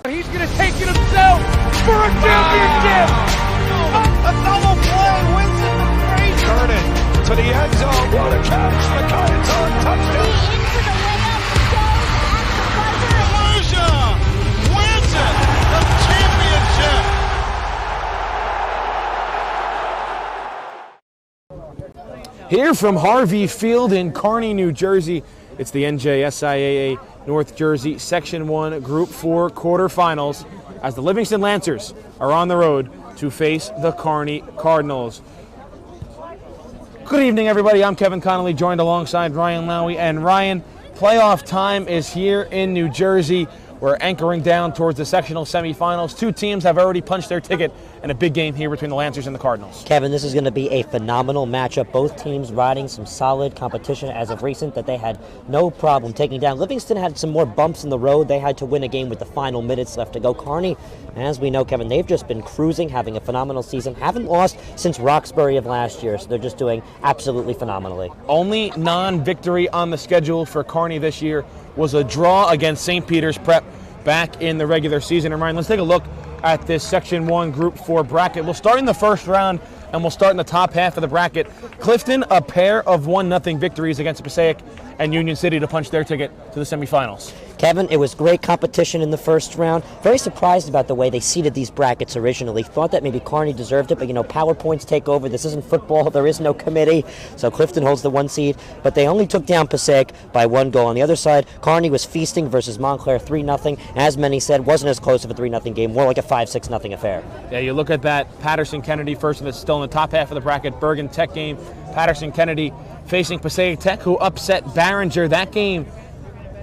He's going to take it himself for a championship. A double play wins it from Frazier. Kearny to the end zone. What a catch. The Giants on touchdown. Into the layup goes at the buzzer. Wins it. The championship. Here from Harvey Field in Kearny, New Jersey, it's the NJSIAA North Jersey Section 1 Group 4 quarterfinals as the Livingston Lancers are on the road to face the Kearny Cardinals. Good evening, everybody. I'm Kevin Connolly, joined alongside Ryan Lowy. And Ryan, playoff time is here in New Jersey. We're anchoring down towards the sectional semifinals. Two teams have already punched their ticket in a big game here between the Lancers and the Cardinals. Kevin, this is going to be a phenomenal matchup. Both teams riding some solid competition as of recent that they had no problem taking down. Livingston had some more bumps in the road. They had to win a game with the final minutes left to go. Kearny, as we know, Kevin, they've just been cruising, having a phenomenal season. Haven't lost since Roxbury of last year, so they're just doing absolutely phenomenally. Only non-victory on the schedule for Kearny this year was a draw against St. Peter's Prep back in the regular season. And Ryan, let's take a look at this Section 1 Group 4 bracket. We'll start in the first round, and we'll start in the top half of the bracket. Clifton, a pair of 1-0 victories against Passaic and Union City to punch their ticket to the semifinals. Kevin, it was great competition in the first round. Very surprised about the way they seeded these brackets originally. Thought that maybe Kearny deserved it, but PowerPoints take over. This isn't football. There is no committee. So Clifton holds the 1 seed, but they only took down Passaic by 1 goal. On the other side, Kearny was feasting versus Montclair 3-0. As many said, wasn't as close of a 3-0 game, more like a 5-6 affair. Yeah, you look at that Patterson-Kennedy first, and it's still in the top half of the bracket. Bergen Tech game. Patterson-Kennedy facing Passaic Tech, who upset Barringer. That game,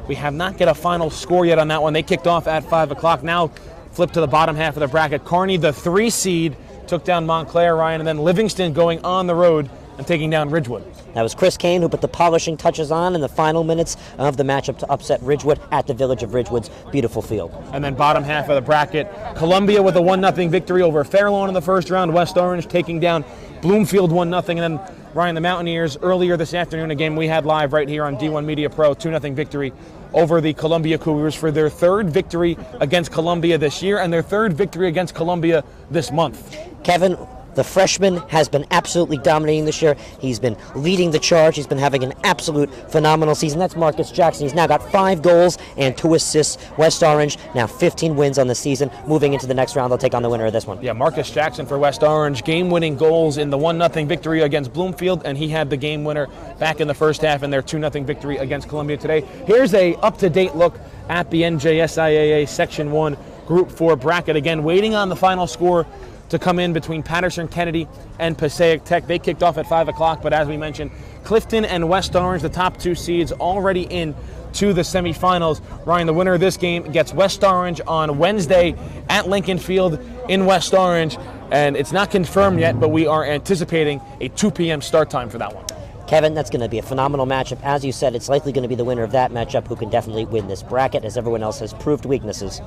we have not get a final score yet on that one. They kicked off at 5 o'clock. Now flip to the bottom half of the bracket. Kearny, the 3 seed, took down Montclair, Ryan, and then Livingston going on the road and taking down Ridgewood. That was Chris Kane who put the polishing touches on in the final minutes of the matchup to upset Ridgewood at the Village of Ridgewood's beautiful field. And then bottom half of the bracket, Columbia with a 1-0 victory over Fairlawn in the first round. West Orange taking down Bloomfield 1-0. And then Ryan, the Mountaineers, earlier this afternoon, a game we had live right here on D1 Media Pro, 2-0 victory over the Columbia Cougars for their 3rd victory against Columbia this year and their 3rd victory against Columbia this month. Kevin, the freshman has been absolutely dominating this year. He's been leading the charge. He's been having an absolute phenomenal season. That's Marcus Jackson. He's now got 5 goals and 2 assists. West Orange now 15 wins on the season. Moving into the next round, they'll take on the winner of this one. Yeah, Marcus Jackson for West Orange. Game-winning goals in the 1-0 victory against Bloomfield, and he had the game winner back in the first half in their 2-0 victory against Columbia today. Here's a up-to-date look at the NJSIAA Section 1 Group 4 bracket. Again, waiting on the final score to come in between Patterson-Kennedy and Passaic Tech. They kicked off at 5 o'clock, but as we mentioned, Clifton and West Orange, the top 2 seeds, already in to the semifinals. Ryan, the winner of this game gets West Orange on Wednesday at Lincoln Field in West Orange, and it's not confirmed yet, but we are anticipating a 2 p.m. start time for that one. Kevin, that's going to be a phenomenal matchup. As you said, it's likely going to be the winner of that matchup who can definitely win this bracket, as everyone else has proved weaknesses.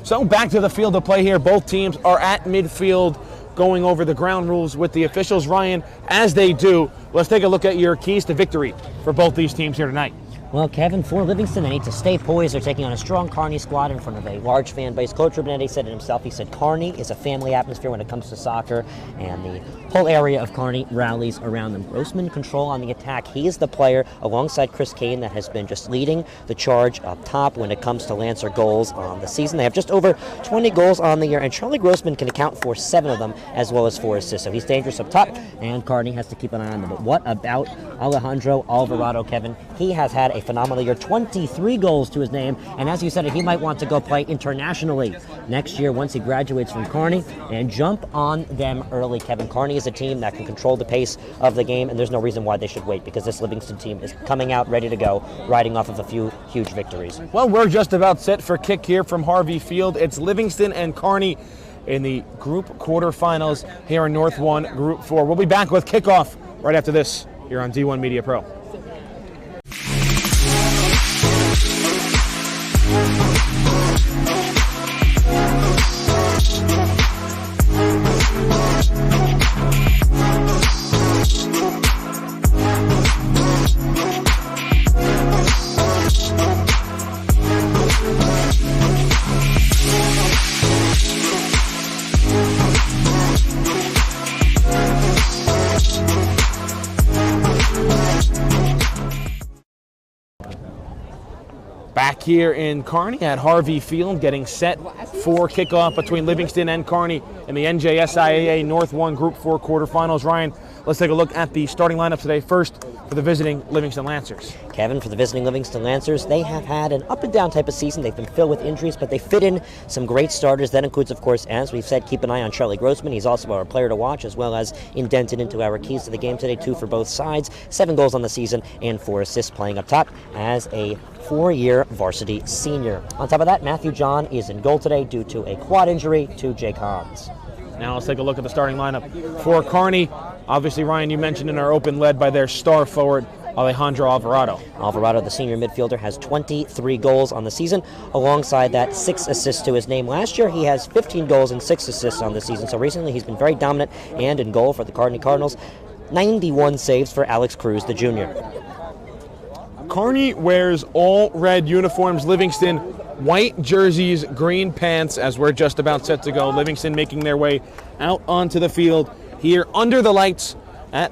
So back to the field of play here. Both teams are at midfield going over the ground rules with the officials. Ryan, as they do, let's take a look at your keys to victory for both these teams here tonight. Well, Kevin, for Livingston, they need to stay poised. They're taking on a strong Kearny squad in front of a large fan base. Coach Rubinetti said it himself. He said Kearny is a family atmosphere when it comes to soccer, and the whole area of Kearny rallies around them. Grossman control on the attack. He is the player, alongside Chris Kane, that has been just leading the charge up top when it comes to Lancer goals on the season. They have just over 20 goals on the year, and Charlie Grossman can account for 7 of them, as well as 4 assists. So he's dangerous up top, and Kearny has to keep an eye on them. But what about Alejandro Alvarado, Kevin? He has had a phenomenal year, 23 goals to his name, and as you said, he might want to go play internationally next year once he graduates from Kearny, and jump on them early, Kevin. Kearny is a team that can control the pace of the game, and there's no reason why they should wait, because this Livingston team is coming out ready to go, riding off of a few huge victories. Well, we're just about set for kick here from Harvey Field. It's Livingston and Kearny in the group quarterfinals here in North 1, Group 4. We'll be back with kickoff right after this here on D1 Media Pro. Back here in Kearny at Harvey Field, getting set for kickoff between Livingston and Kearny in the NJSIAA North 1 Group 4 quarterfinals. Ryan, let's take a look at the starting lineup today. First, for the visiting Livingston Lancers. Kevin, for the visiting Livingston Lancers, they have had an up and down type of season. They've been filled with injuries, but they fit in some great starters. That includes, of course, as we've said, keep an eye on Charlie Grossman. He's also our player to watch, as well as indented into our keys to the game today, 2 for both sides, 7 goals on the season, and 4 assists, playing up top as a 4-year varsity senior. On top of that, Matthew John is in goal today due to a quad injury to Jake Hans. Now let's take a look at the starting lineup for Kearny. Obviously, Ryan, you mentioned in our open, led by their star forward, Alejandro Alvarado. Alvarado, the senior midfielder, has 23 goals on the season. Alongside that, 6 assists to his name. Last year, he has 15 goals and 6 assists on the season. So recently, he's been very dominant and in goal for the Kearny Cardinals. 91 saves for Alex Cruz, the junior. Kearny wears all red uniforms. Livingston, white jerseys, green pants, as we're just about set to go. Livingston making their way out onto the field here under the lights at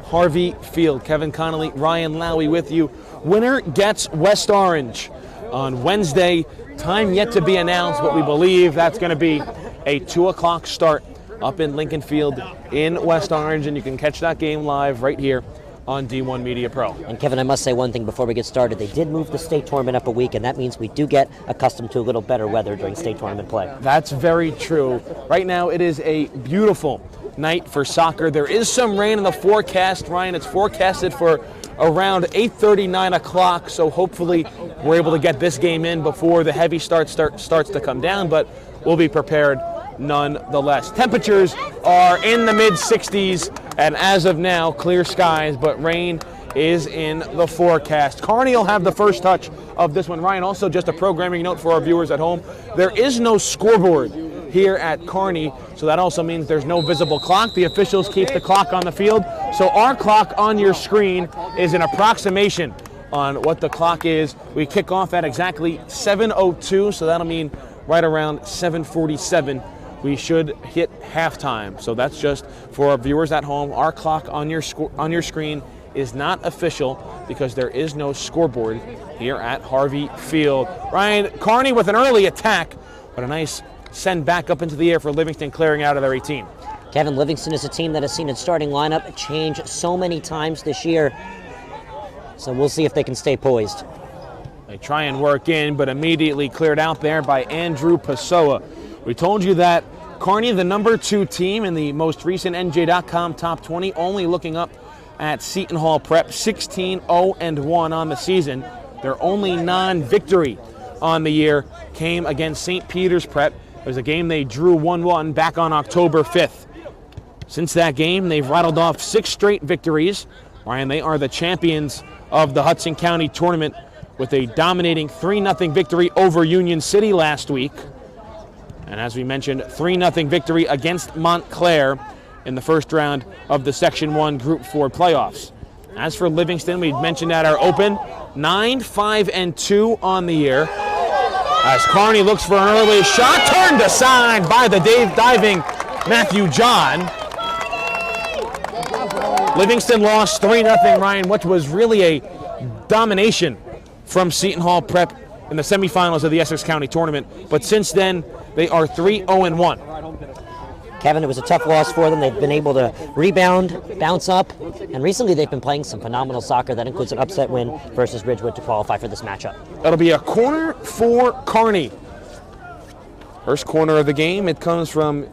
Harvey Field. Kevin Connolly, Ryan Lowy with you. Winner gets West Orange on Wednesday. Time yet to be announced, but we believe that's going to be a 2 o'clock start up in Lincoln Field in West Orange, and you can catch that game live right here on D1 Media Pro. And Kevin, I must say one thing before we get started. They did move the state tournament up a week, and that means we do get accustomed to a little better weather during state tournament play. That's very true. Right now it is a beautiful night for soccer. There is some rain in the forecast, Ryan. It's forecasted for around 8:30, 9 o'clock, so hopefully we're able to get this game in before the heavy starts to come down, but we'll be prepared nonetheless. Temperatures are in the mid-60s, and as of now, clear skies, but rain is in the forecast. Kearny will have the first touch of this one. Ryan, also just a programming note for our viewers at home. There is no scoreboard here at Kearny, so that also means there's no visible clock. The officials keep the clock on the field, so our clock on your screen is an approximation on what the clock is. We kick off at exactly 7:02, so that'll mean right around 7:47 we should hit halftime. So that's just for our viewers at home. Our clock on your screen is not official because there is no scoreboard here at Harvey Field. Ryan, Kearny with an early attack, but a nice send back up into the air for Livingston, clearing out of their 18. Kevin, Livingston is a team that has seen its starting lineup change so many times this year, so we'll see if they can stay poised. They try and work in, but immediately cleared out there by Andrew Pessoa. We told you that Kearny, the number 2 team in the most recent NJ.com Top 20, only looking up at Seton Hall Prep, 16-0-1 on the season. Their only non-victory on the year came against St. Peter's Prep. It was a game they drew 1-1 back on October 5th. Since that game, they've rattled off 6 straight victories. Ryan, they are the champions of the Hudson County tournament with a dominating 3-0 victory over Union City last week. And as we mentioned, 3-0 victory against Montclair in the first round of the Section 1 Group 4 playoffs. As for Livingston, we mentioned at our open, 9-5-2 on the year. As Kearny looks for an early shot, turned aside by the diving Matthew John. Livingston lost 3-0, Ryan, which was really a domination from Seton Hall Prep in the semifinals of the Essex County tournament. But since then, they are 3-0-1. Kevin, it was a tough loss for them. They've been able to rebound, bounce up, and recently they've been playing some phenomenal soccer. That includes an upset win versus Ridgewood to qualify for this matchup. That'll be a corner for Kearny. First corner of the game, it comes from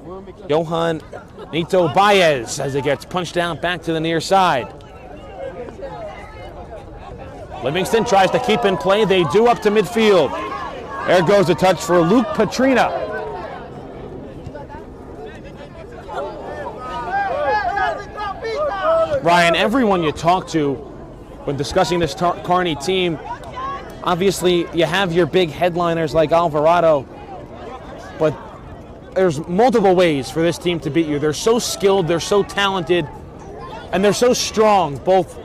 Johan Nito Baez as it gets punched out back to the near side. Livingston tries to keep in play. They do up to midfield. There goes a touch for Luke Petrina. Ryan, everyone you talk to when discussing this Kearny team, obviously you have your big headliners like Alvarado, but there's multiple ways for this team to beat you. They're so skilled, they're so talented, and they're so strong, both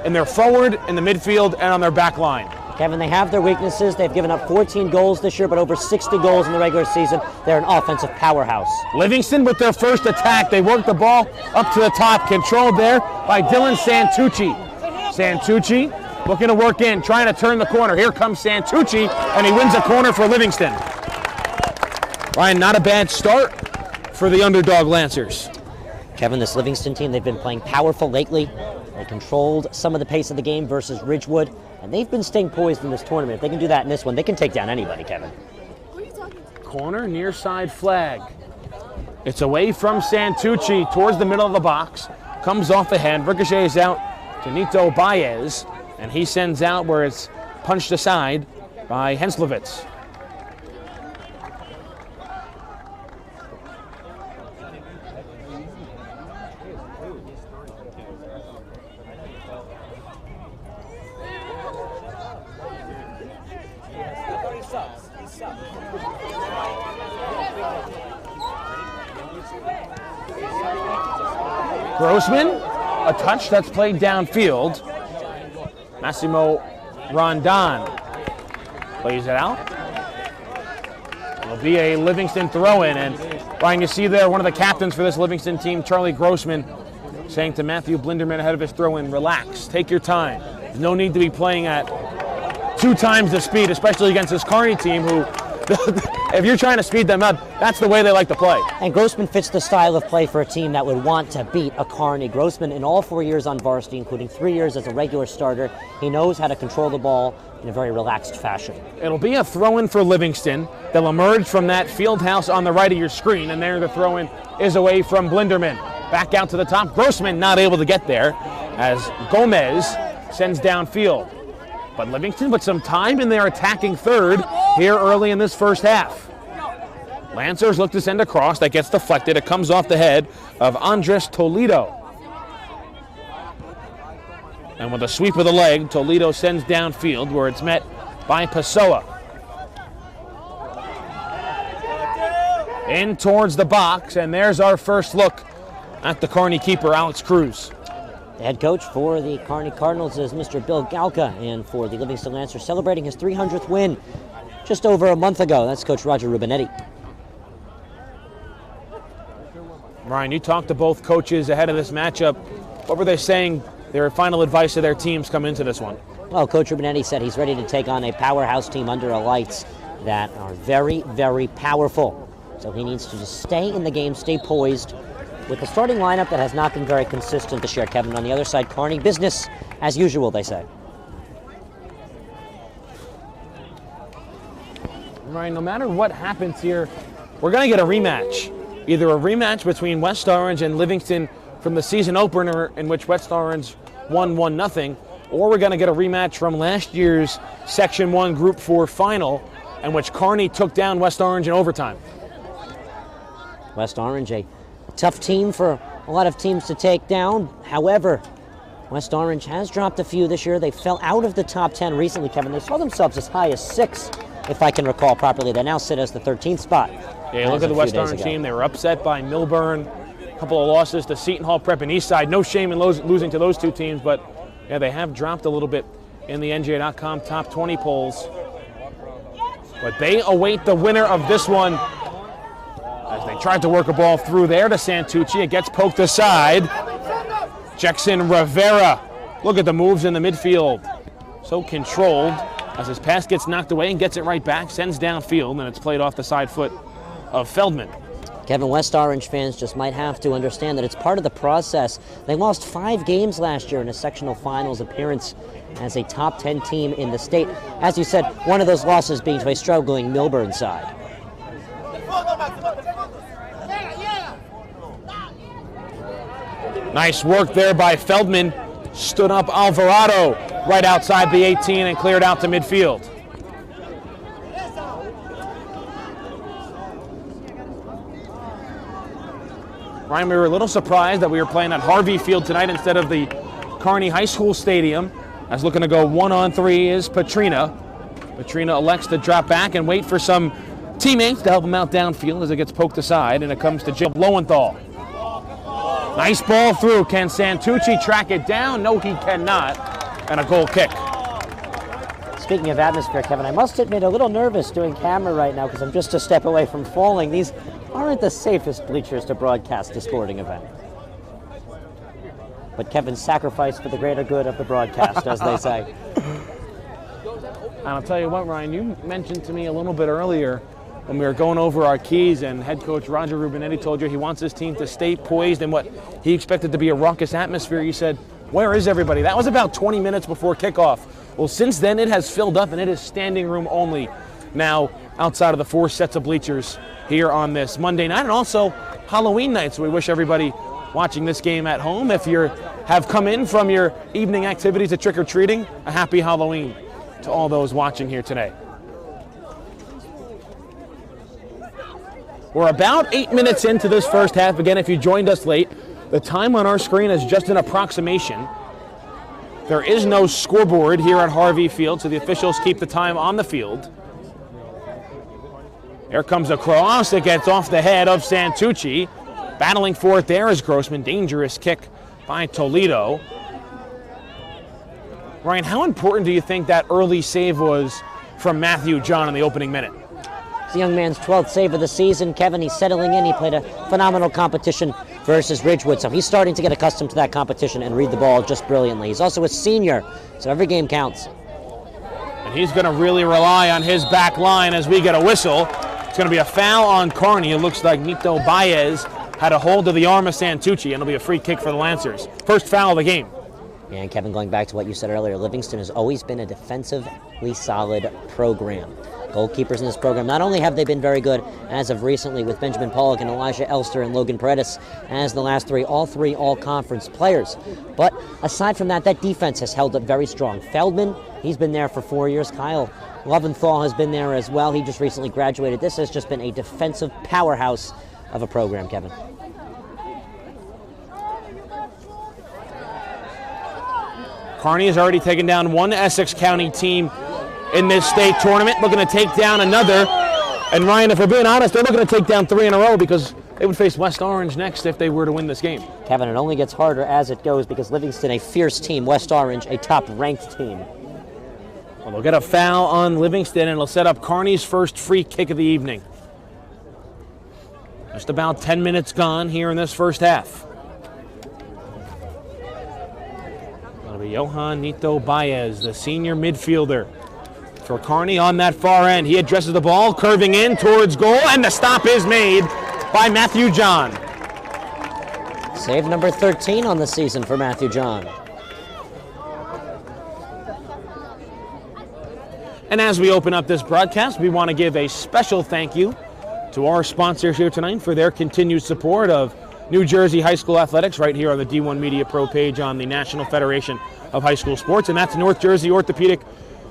in their forward, in the midfield, and on their back line. Kevin, they have their weaknesses. They've given up 14 goals this year, but over 60 goals in the regular season. They're an offensive powerhouse. Livingston with their first attack. They work the ball up to the top, controlled there by Dylan Santucci. Santucci looking to work in, trying to turn the corner. Here comes Santucci, and he wins a corner for Livingston. Ryan, not a bad start for the underdog Lancers. Kevin, this Livingston team, they've been playing powerful lately. They controlled some of the pace of the game versus Ridgewood, and they've been staying poised in this tournament. If they can do that in this one, they can take down anybody, Kevin. Corner, near side flag. It's away from Santucci towards the middle of the box. Comes off the head, ricochets out to Nito Baez, and he sends out where it's punched aside by Henslowitz. Grossman, a touch that's played downfield. Massimo Rondon plays it out. It'll be a Livingston throw-in, and Ryan, you see there one of the captains for this Livingston team, Charlie Grossman, saying to Matthew Blinderman ahead of his throw-in, relax, take your time. There's no need to be playing at 2 times the speed, especially against this Kearny team who, if you're trying to speed them up, that's the way they like to play. And Grossman fits the style of play for a team that would want to beat a Kearny. Grossman, in all 4 years on varsity, including 3 years as a regular starter, he knows how to control the ball in a very relaxed fashion. It'll be a throw-in for Livingston. They'll emerge from that field house on the right of your screen, and there the throw-in is away from Blinderman. Back out to the top. Grossman not able to get there as Gomez sends downfield. But Livingston with some time in their attacking third here early in this first half. Lancers look to send a cross that gets deflected. It comes off the head of Andres Toledo. And with a sweep of the leg, Toledo sends downfield where it's met by Pessoa. In towards the box, and there's our first look at the Kearny keeper, Alex Cruz. The head coach for the Kearny Cardinals is Mr. Bill Galka, and for the Livingston Lancers, celebrating his 300th win just over a month ago. That's Coach Roger Rubinetti. Ryan, you talked to both coaches ahead of this matchup. What were they saying, their final advice to their teams come into this one? Well, Coach Rubinetti said he's ready to take on a powerhouse team under the lights that are very, very powerful. So he needs to just stay in the game, stay poised, with the starting lineup that has not been very consistent this year, Kevin. On the other side, Kearny, business as usual, they say. Ryan, no matter what happens here, we're going to get a rematch. Either a rematch between West Orange and Livingston from the season opener in which West Orange won 1-0, or we're going to get a rematch from last year's Section 1 Group 4 final in which Kearny took down West Orange in overtime. West Orange, a tough team for a lot of teams to take down. However, West Orange has dropped a few this year. They fell out of the top 10 recently, Kevin. They saw themselves as high as 6, if I can recall properly. They now sit as the 13th spot. Yeah, look at the West Orange team. They were upset by Milburn. A couple of losses to Seton Hall Prep and Eastside. No shame in losing to those two teams, but yeah, they have dropped a little bit in the NJ.com top 20 polls. But they await the winner of this one as they tried to work a ball through there to Santucci. It gets poked aside. Jackson Rivera. Look at the moves in the midfield. So controlled as his pass gets knocked away and gets it right back, sends downfield, and it's played off the side foot of Feldman. Kevin, West Orange fans just might have to understand that it's part of the process. They lost 5 games last year in a sectional finals appearance as a top 10 team in the state. As you said, one of those losses being to a struggling Milburn side. Nice work there by Feldman. Stood up Alvarado right outside the 18 and cleared out to midfield. Ryan, we were a little surprised that we were playing at Harvey Field tonight instead of the Kearny High School Stadium. As looking to go 1-on-3 is Petrina. Petrina elects to drop back and wait for some teammates to help him out downfield as it gets poked aside, and it comes to Jim Lowenthal. Nice ball through. Can Santucci track it down? No, he cannot. And a goal kick. Speaking of atmosphere, Kevin, I must admit a little nervous doing camera right now because I'm just a step away from falling. These aren't the safest bleachers to broadcast a sporting event. But Kevin sacrificed for the greater good of the broadcast, as they say. And I'll tell you what, Ryan, you mentioned to me a little bit earlier when we were going over our keys, and head coach Roger Rubinetti told you he wants his team to stay poised in what he expected to be a raucous atmosphere. You said, where is everybody? That was about 20 minutes before kickoff. Well, since then it has filled up, and it is standing room only now outside of the 4 sets of bleachers here on this Monday night, and also Halloween night. So we wish everybody watching this game at home, if you have come in from your evening activities at trick-or-treating, a happy Halloween to all those watching here today. We're about 8 minutes into this first half. Again, if you joined us late, the time on our screen is just an approximation. There is no scoreboard here at Harvey Field, so the officials keep the time on the field. Here comes a cross. It gets off the head of Santucci. Battling for it there is Grossman. Dangerous kick by Toledo. Ryan, how important do you think that early save was from Matthew John in the opening minute? It's the young man's 12th save of the season. Kevin, he's settling in. He played a phenomenal competition versus Ridgewood, so he's starting to get accustomed to that competition and read the ball just brilliantly. He's also a senior, so every game counts. And he's going to really rely on his back line as we get a whistle. It's going to be a foul on Kearny. It looks like Nito Baez had a hold of the arm of Santucci, and it'll be a free kick for the Lancers. First foul of the game. Yeah, and Kevin, going back to what you said earlier, Livingston has always been a defensively solid program. Goalkeepers in this program, not only have they been very good as of recently with Benjamin Pollock and Elijah Elster and Logan Paredes as the last three all-conference players, but aside from that, that defense has held up very strong. Feldman, he's been there for 4 years. Kyle Loventhal has been there as well. He just recently graduated. This has just been a defensive powerhouse of a program, Kevin. Kearny has already taken down one Essex County team in this state tournament, looking to take down another. And Ryan, if we're being honest, they're looking to take down 3 in a row because they would face West Orange next if they were to win this game. Kevin, it only gets harder as it goes because Livingston, a fierce team, West Orange, a top-ranked team. Well, they'll get a foul on Livingston, and it'll set up Kearny's first free kick of the evening. Just about 10 minutes gone here in this first half. That'll be Johan Nito Baez, the senior midfielder for Kearny on that far end. He addresses the ball, curving in towards goal, and the stop is made by Matthew John. Save number 13 on the season for Matthew John. And as we open up this broadcast, we want to give a special thank you to our sponsors here tonight for their continued support of New Jersey High School Athletics right here on the D1 Media Pro page on the National Federation of High School Sports. And that's North Jersey Orthopedic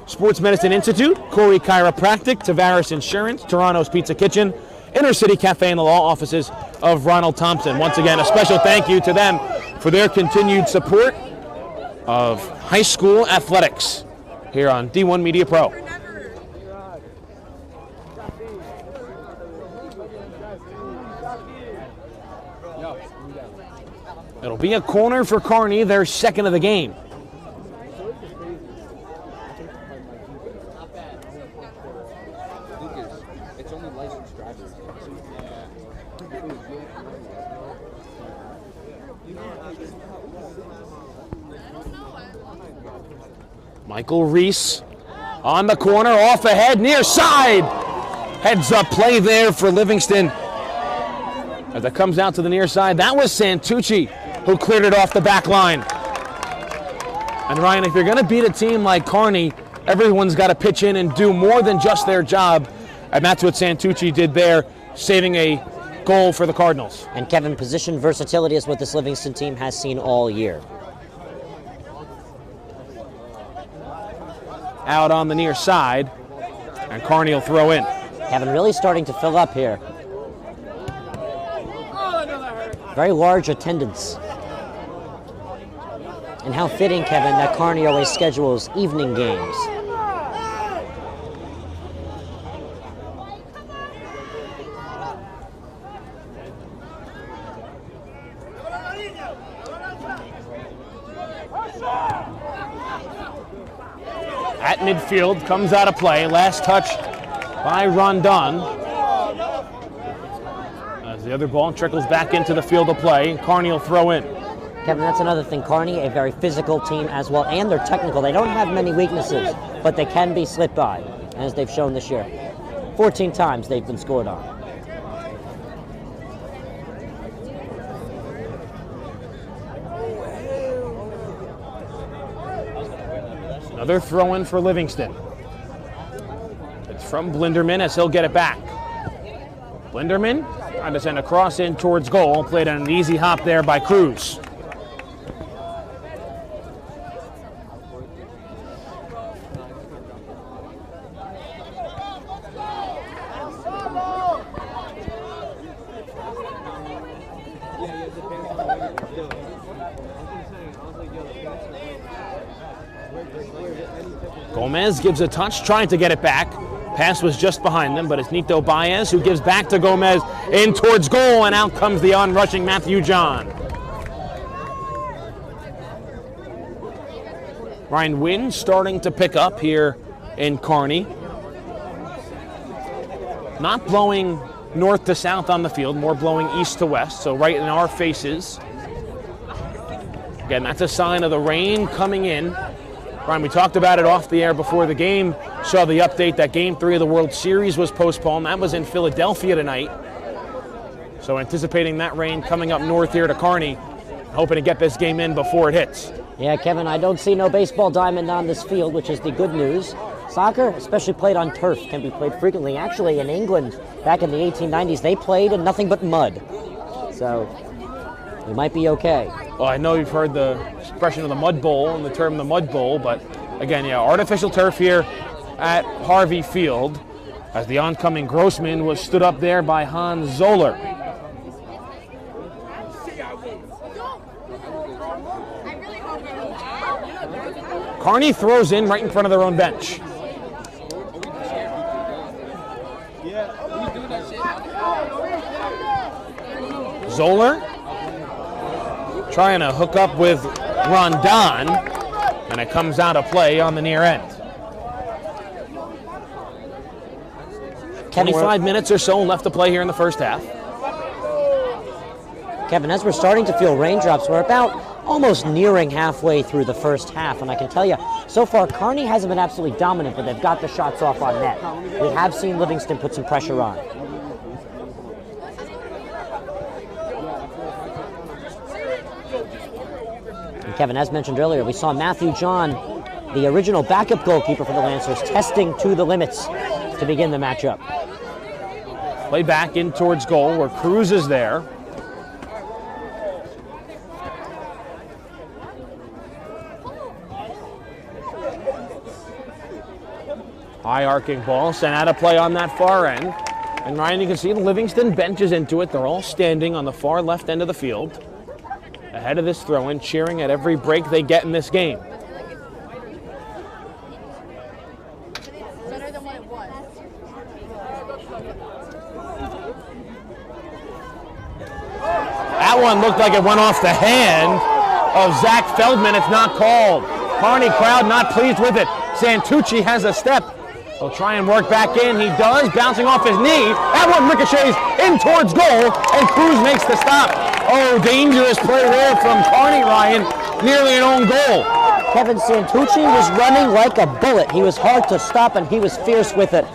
Sports Medicine Institute, Corey Chiropractic, Tavares Insurance, Toronto's Pizza Kitchen, Inner City Cafe, and the law offices of Ronald Thompson. Once again, a special thank you to them for their continued support of high school athletics here on D1 Media Pro. It'll be a corner for Kearny, their second of the game. Michael Reese on the corner, off ahead, near side. Heads up play there for Livingston. As it comes out to the near side, that was Santucci who cleared it off the back line. And Ryan, if you're going to beat a team like Kearny, everyone's got to pitch in and do more than just their job. And that's what Santucci did there, saving a goal for the Cardinals. And Kevin, position versatility is what this Livingston team has seen all year. Out on the near side, and Kearny will throw in. Kevin really starting to fill up here. Very large attendance. And how fitting, Kevin, that Kearny always schedules evening games. At midfield, comes out of play. Last touch by Rondon. As the other ball trickles back into the field of play, Kearny will throw in. Kevin, that's another thing. Kearny, a very physical team as well, and they're technical. They don't have many weaknesses, but they can be slipped by, as they've shown this year. 14 times they've been scored on. Another throw-in for Livingston. It's from Blinderman as he'll get it back. Blinderman trying to send a cross in towards goal. Played on an easy hop there by Cruz. Gomez gives a touch, trying to get it back. Pass was just behind them, but it's Nito Baez who gives back to Gomez in towards goal, and out comes the onrushing Matthew John. Ryan Wynn starting to pick up here in Kearny. Not blowing north to south on the field, more blowing east to west, so right in our faces. Again, that's a sign of the rain coming in. Brian, we talked about it off the air before the game. Saw the update that Game 3 of the World Series was postponed. That was in Philadelphia tonight. So anticipating that rain coming up north here to Kearny, hoping to get this game in before it hits. Yeah, Kevin, I don't see no baseball diamond on this field, which is the good news. Soccer, especially played on turf, can be played frequently. Actually, in England, back in the 1890s, they played in nothing but mud. So, we might be okay. Well, I know you've heard the expression of the mud bowl and the term the mud bowl, but again, yeah, artificial turf here at Harvey Field as the oncoming Grossman was stood up there by Hans Zoller. Kearny throws in right in front of their own bench. Zoller trying to hook up with Rondon, and it comes out of play on the near end. 25 minutes or so left to play here in the first half. Kevin, as we're starting to feel raindrops, we're about almost nearing halfway through the first half, and I can tell you, so far, Kearny hasn't been absolutely dominant, but they've got the shots off on net. We have seen Livingston put some pressure on. And Kevin, as mentioned earlier, we saw Matthew John, the original backup goalkeeper for the Lancers, testing to the limits to begin the matchup. Play back in towards goal where Cruz is there. High arcing ball sent out of play on that far end. And Ryan, you can see the Livingston benches into it. They're all standing on the far left end of the field. Ahead of this throw-in, cheering at every break they get in this game. That one looked like it went off the hand of Zach Feldman. It's not called. Kearny crowd not pleased with it. Santucci has a step. He'll try and work back in. He does, bouncing off his knee. That one ricochets in towards goal, and Cruz makes the stop. Oh, dangerous play there from Kearny, Ryan. Nearly an own goal. Kevin, Santucci was running like a bullet. He was hard to stop, and he was fierce with it.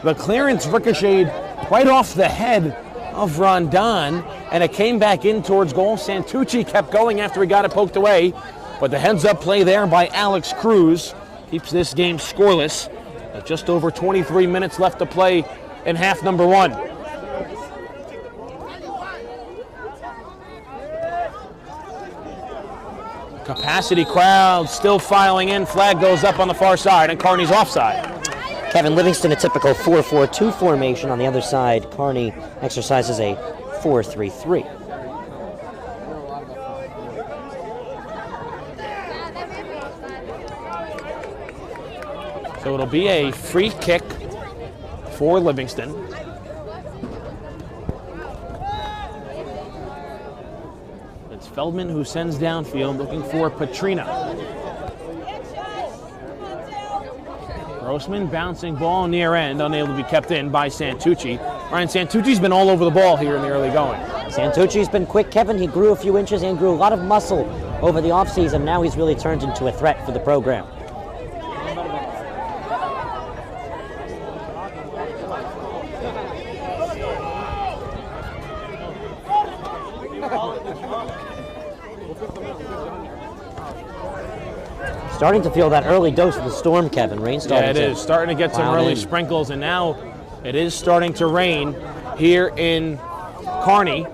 The clearance ricocheted right off the head of Rondon, and it came back in towards goal. Santucci kept going after he got it poked away, but the heads-up play there by Alex Cruz keeps this game scoreless. Just over 23 minutes left to play in half number one. Capacity crowd still filing in. Flag goes up on the far side, and Kearny's offside. Kevin, Livingston, a typical 4-4-2 formation. On the other side, Kearny exercises a 4-3-3. So it'll be a free kick for Livingston. It's Feldman who sends downfield looking for Petrina. Grossman bouncing ball near end, unable to be kept in by Santucci. Ryan, Santucci's been all over the ball here in the early going. Santucci's been quick, Kevin. He grew a few inches and grew a lot of muscle over the offseason. Now he's really turned into a threat for the program. Starting to feel that early dose of the storm, Kevin. Rain starting Yeah, it is. Starting to get some early sprinkles, and now it is starting to rain here in Kearny.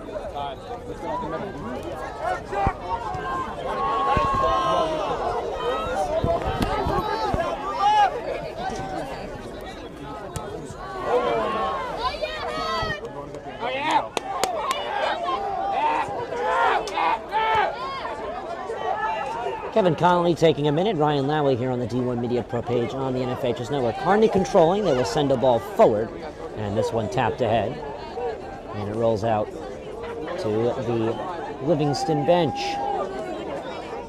Kevin Connolly taking a minute. Ryan Lowry here on the D1 Media Pro page on the NFHS Network. Kearny controlling. They will send a ball forward. And this one tapped ahead. And it rolls out to the Livingston bench.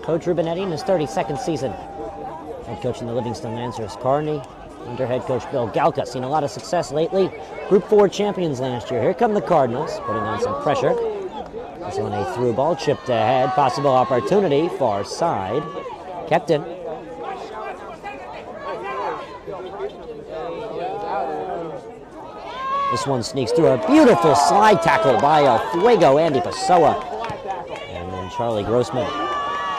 Coach Rubinetti in his 32nd season. Head coach in the Livingston Lancers. Kearny under head coach Bill Galka. Seen a lot of success lately. Group 4 champions last year. Here come the Cardinals, putting on some pressure. This one a through ball, chipped ahead. Possible opportunity, far side. Kept in. This one sneaks through a beautiful slide tackle by El Fuego, Andy Pessoa. And then Charlie Grossman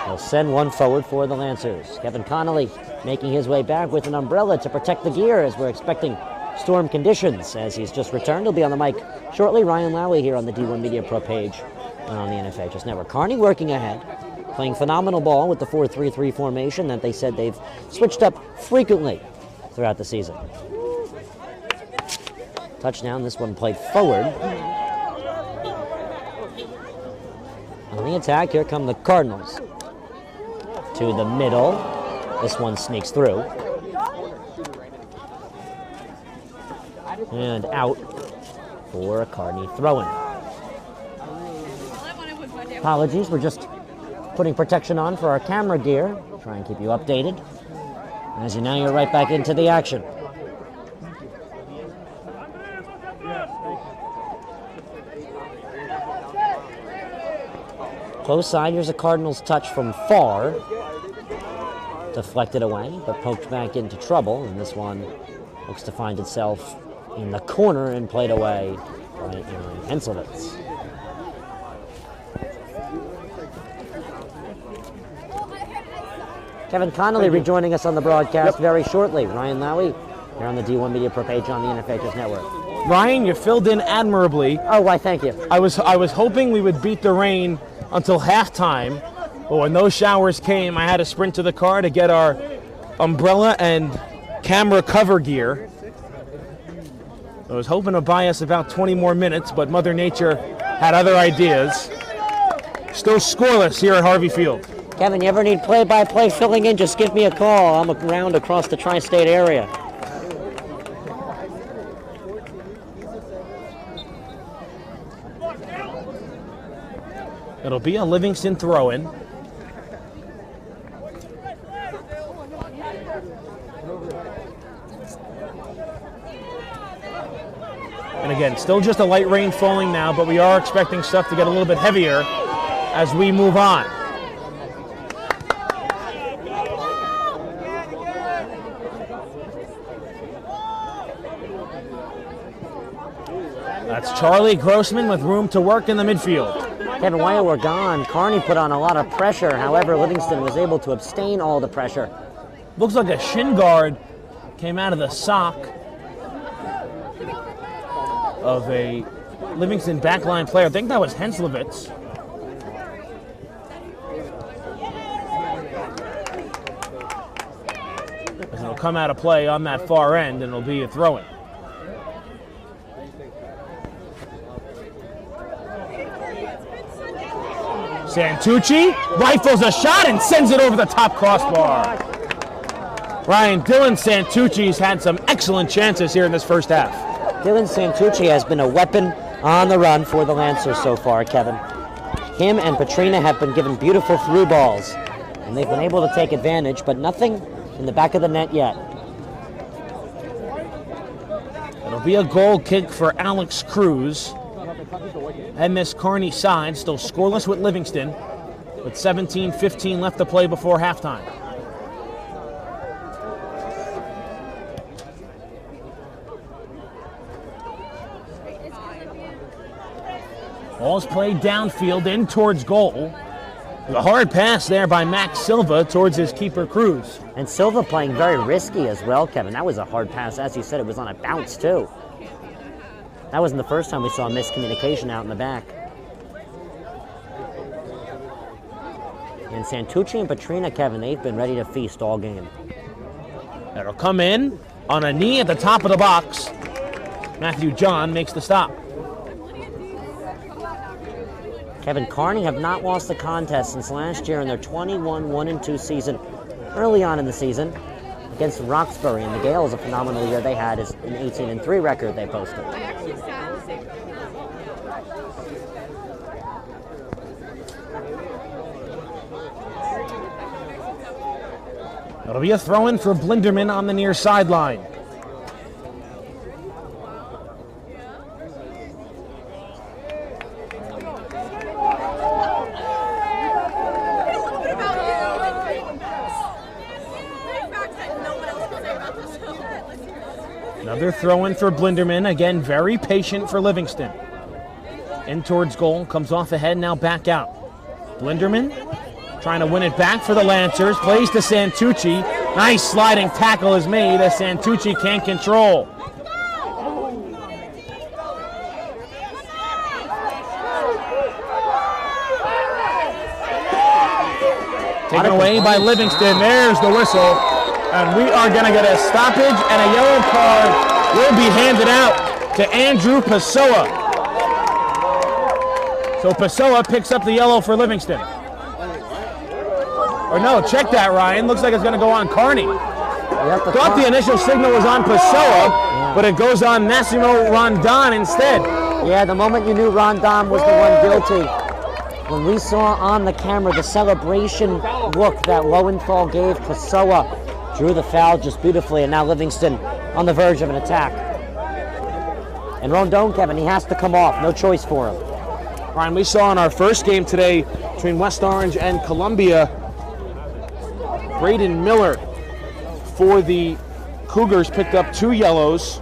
will send one forward for the Lancers. Kevin Connolly making his way back with an umbrella to protect the gear as we're expecting storm conditions. As he's just returned, he'll be on the mic shortly. Ryan Lowry here on the D1 Media Pro page on the NFHS Network. Kearny working ahead, playing phenomenal ball with the 4-3-3 formation that they said they've switched up frequently throughout the season. Touchdown, this one played forward. On the attack, here come the Cardinals. To the middle, this one sneaks through. And out for a Kearny throw-in. Apologies, we're just putting protection on for our camera gear. Try and keep you updated. As you know, you're right back into the action. Close side, here's a Cardinals touch from far. Deflected away, but poked back into trouble. And this one looks to find itself in the corner and played away by Aaron Henselowitz. Kevin Connolly rejoining us on the broadcast very shortly. Ryan Lowry here on the D1 Media Pro page on the NFHS Network. Ryan, you filled in admirably. Oh, why, thank you. I was hoping we would beat the rain until halftime, but when those showers came, I had to sprint to the car to get our umbrella and camera cover gear. I was hoping to buy us about 20 more minutes, but Mother Nature had other ideas. Still scoreless here at Harvey Field. Kevin, you ever need play-by-play filling in, just give me a call. I'm around across the tri-state area. It'll be a Livingston throw-in. And again, still just a light rain falling now, but we are expecting stuff to get a little bit heavier as we move on. That's Charlie Grossman with room to work in the midfield. Kevin, while we're gone, Kearny put on a lot of pressure. However, Livingston was able to abstain all the pressure. Looks like a shin guard came out of the sock of a Livingston backline player. I think that was Henselowitz. As it'll come out of play on that far end, and it'll be a throw-in. Santucci rifles a shot and sends it over the top crossbar. Ryan, Dylan Santucci's had some excellent chances here in this first half. Dylan Santucci has been a weapon on the run for the Lancers so far, Kevin. Him and Petrina have been given beautiful through balls, and they've been able to take advantage, but nothing in the back of the net yet. It'll be a goal kick for Alex Cruz. and this Kearny side, still scoreless with Livingston, with 17:15 left to play before halftime. Ball's played downfield in towards goal. A hard pass there by Max Silva towards his keeper, Cruz. And Silva playing very risky as well, Kevin. That was a hard pass. As you said, it was on a bounce, too. That wasn't the first time we saw miscommunication out in the back. And Santucci and Petrina, Kevin, they've been ready to feast all game. That'll come in on a knee at the top of the box. Matthew John makes the stop. Kevin, Kearny have not lost the contest since last year in their 21-1-2 season. Early on in the season, against Roxbury, and the Gales, a phenomenal year they had, is an 18-3 record they posted. It'll be a throw-in for Blinderman on the near sideline. Another throw-in for Blinderman, again very patient for Livingston. In towards goal, comes off ahead, now back out. Blinderman trying to win it back for the Lancers, plays to Santucci. Nice sliding tackle is made as Santucci can't control. Taken away by Livingston, there's the whistle. And we are going to get a stoppage, and a yellow card will be handed out to Andrew Pessoa. So Pessoa picks up the yellow for Livingston. Or no, check that, Ryan. Looks like it's going to go on Kearny. Thought the initial signal was on Pessoa, but it goes on Massimo Rondon instead. Yeah, the moment you knew Rondon was the one guilty. When we saw on the camera the celebration look that Lowenthal gave, Pessoa drew the foul just beautifully, and now Livingston on the verge of an attack. And Rondon, Kevin, he has to come off. No choice for him. Ryan, we saw in our first game today between West Orange and Columbia, Braden Miller for the Cougars picked up 2 yellows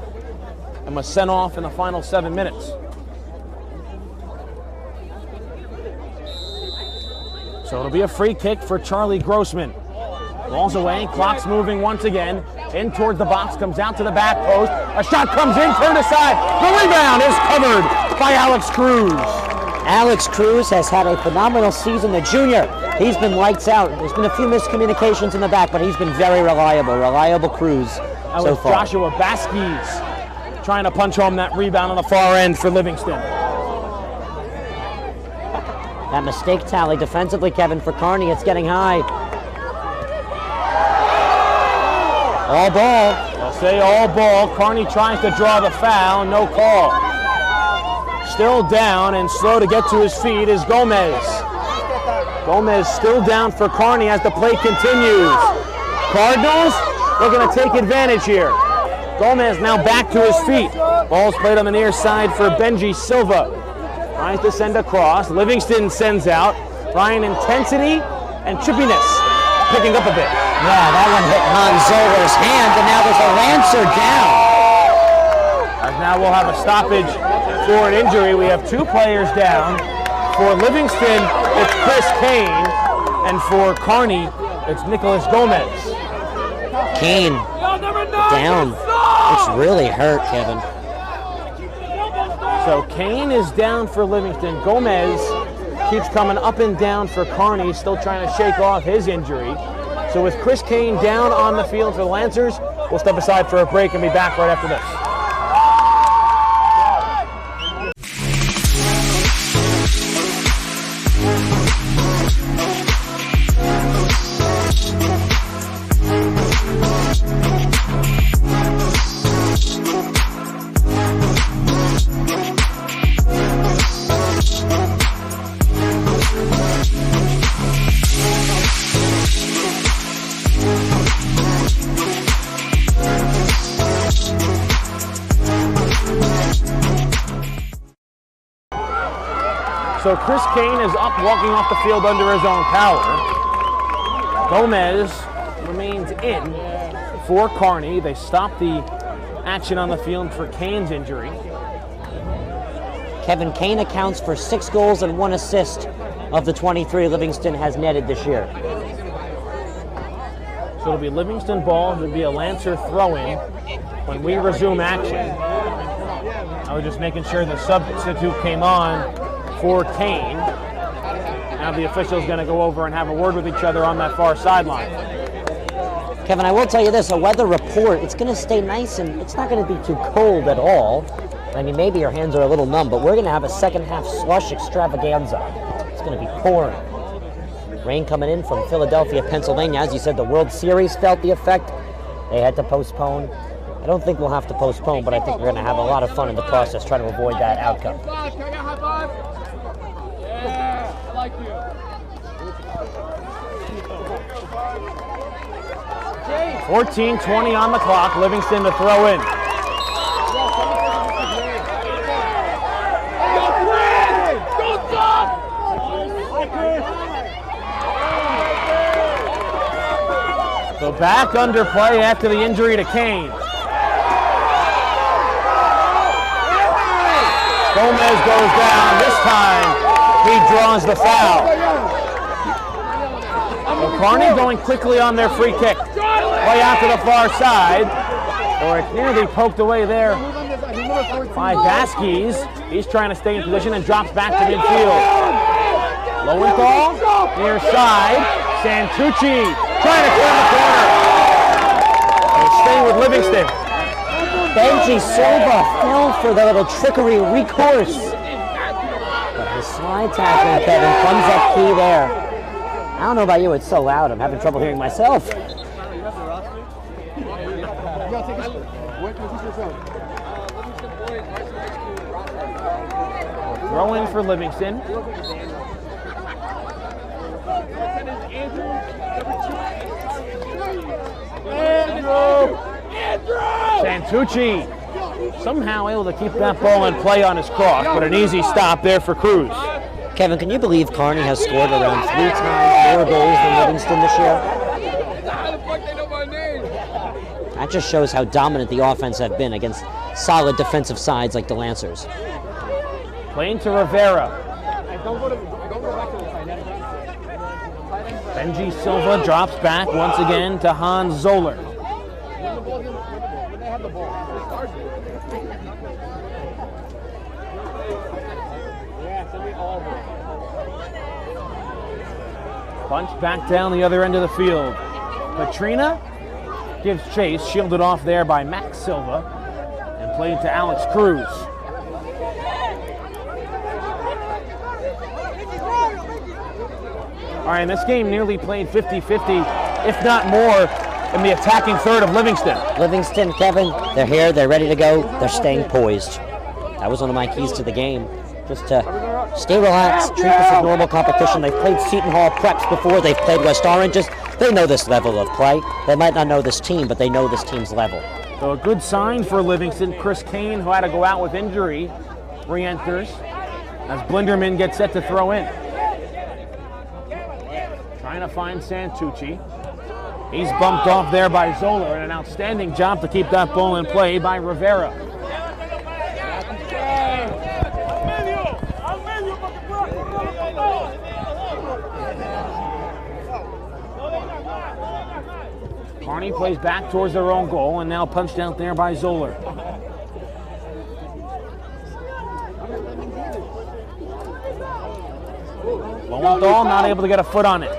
and was sent off in the final 7 minutes. So it'll be a free kick for Charlie Grossman. Ball's away, clock's moving once again. In toward the box, comes out to the back post. A shot comes in, turned aside. The rebound is covered by Alex Cruz. Alex Cruz has had a phenomenal season, the junior. He's been lights out. There's been a few miscommunications in the back, but he's been very reliable. Reliable Cruz so far. Joshua Baskis trying to punch home that rebound on the far end for Livingston. That mistake tally defensively, Kevin, for Kearny, it's getting high. All ball. They'll say all ball. Kearny tries to draw the foul, no call. Still down and slow to get to his feet is Gomez. Gomez still down for Kearny as the play continues. Cardinals, they're going to take advantage here. Gomez now back to his feet. Ball's played on the near side for Benji Silva. Tries to send across. Livingston sends out. Ryan, intensity and chippiness picking up a bit. Yeah, that one hit Han Zoller's hand, and now there's a Lancer down. As now we'll have a stoppage for an injury. We have 2 players down. For Livingston, it's Chris Kane, and for Kearny, it's Nicholas Gomez. Kane down. It's really hurt, Kevin. So Kane is down for Livingston. Gomez keeps coming up and down for Kearny, still trying to shake off his injury. So with Chris Kane down on the field for the Lancers, we'll step aside for a break and be back right after this. So Chris Kane is up, walking off the field under his own power. Gomez remains in for Kearny. They stopped the action on the field for Kane's injury. Kevin, Kane accounts for 6 goals and 1 assist of the 23 Livingston has netted this year. So it'll be Livingston ball. It'll be a Lancer throw-in when we resume action. I was just making sure the substitute came on for Kane. Now the official's going to go over and have a word with each other on that far sideline. Kevin, I will tell you this, a weather report, it's going to stay nice and it's not going to be too cold at all. I mean, maybe your hands are a little numb, but we're going to have a second half slush extravaganza. It's going to be pouring. Rain coming in from Philadelphia, Pennsylvania. As you said, the World Series felt the effect. They had to postpone. I don't think we'll have to postpone, but I think we're going to have a lot of fun in the process trying to avoid that outcome. Yeah, I like you. 14:20 on the clock. Livingston to throw in. So back under play after the injury to Kane. Gomez goes down. This time he draws the foul. So Kearny going quickly on their free kick. Play out to the far side. Or it's nearly poked away there by Vasquez. He's trying to stay in position and drops back to midfield. Lowenthal, near side. Santucci trying to turn the corner. They'll stay with Livingston. Benji Silva fell for the little trickery recourse. But his slide tackling, Kevin, comes up key there. I don't know about you, it's so loud. I'm having trouble hearing myself. Throw in for Livingston. Santucci somehow able to keep that ball in play on his cross, but an easy stop there for Cruz. Kevin, can you believe Kearny has scored around 3 times more goals than Livingston this year? That just shows how dominant the offense have been against solid defensive sides like the Lancers. Playing to Rivera. Benji Silva drops back once again to Hans Zoller. Punch back down the other end of the field. Petrina gives chase, shielded off there by Max Silva, and played to Alex Cruz. All right, and this game nearly played 50-50, if not more, in the attacking third of Livingston. Livingston, Kevin, they're here, they're ready to go, they're staying poised. That was one of my keys to the game. Just to stay relaxed, treat this as normal competition. They've played Seton Hall Preps before, they've played West Oranges. They know this level of play. They might not know this team, but they know this team's level. So a good sign for Livingston. Chris Kane, who had to go out with injury, re-enters as Blinderman gets set to throw in. Trying to find Santucci. He's bumped off there by Zoller, and an outstanding job to keep that ball in play by Rivera. Kearny plays back towards their own goal, and now punched out there by Zoller. Lowenthal not able to get a foot on it.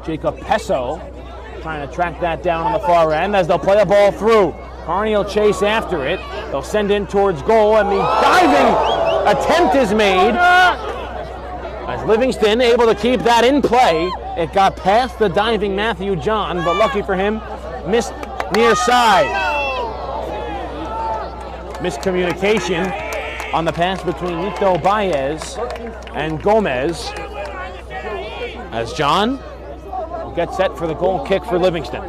Jacob Pesso trying to track that down on the far end as they'll play the ball through. Kearny will chase after it. They'll send in towards goal, and the diving attempt is made. As Livingston able to keep that in play. It got past the diving Matthew John, but lucky for him, missed near side. Miscommunication on the pass between Nito Baez and Gomez. As John will get set for the goal kick for Livingston.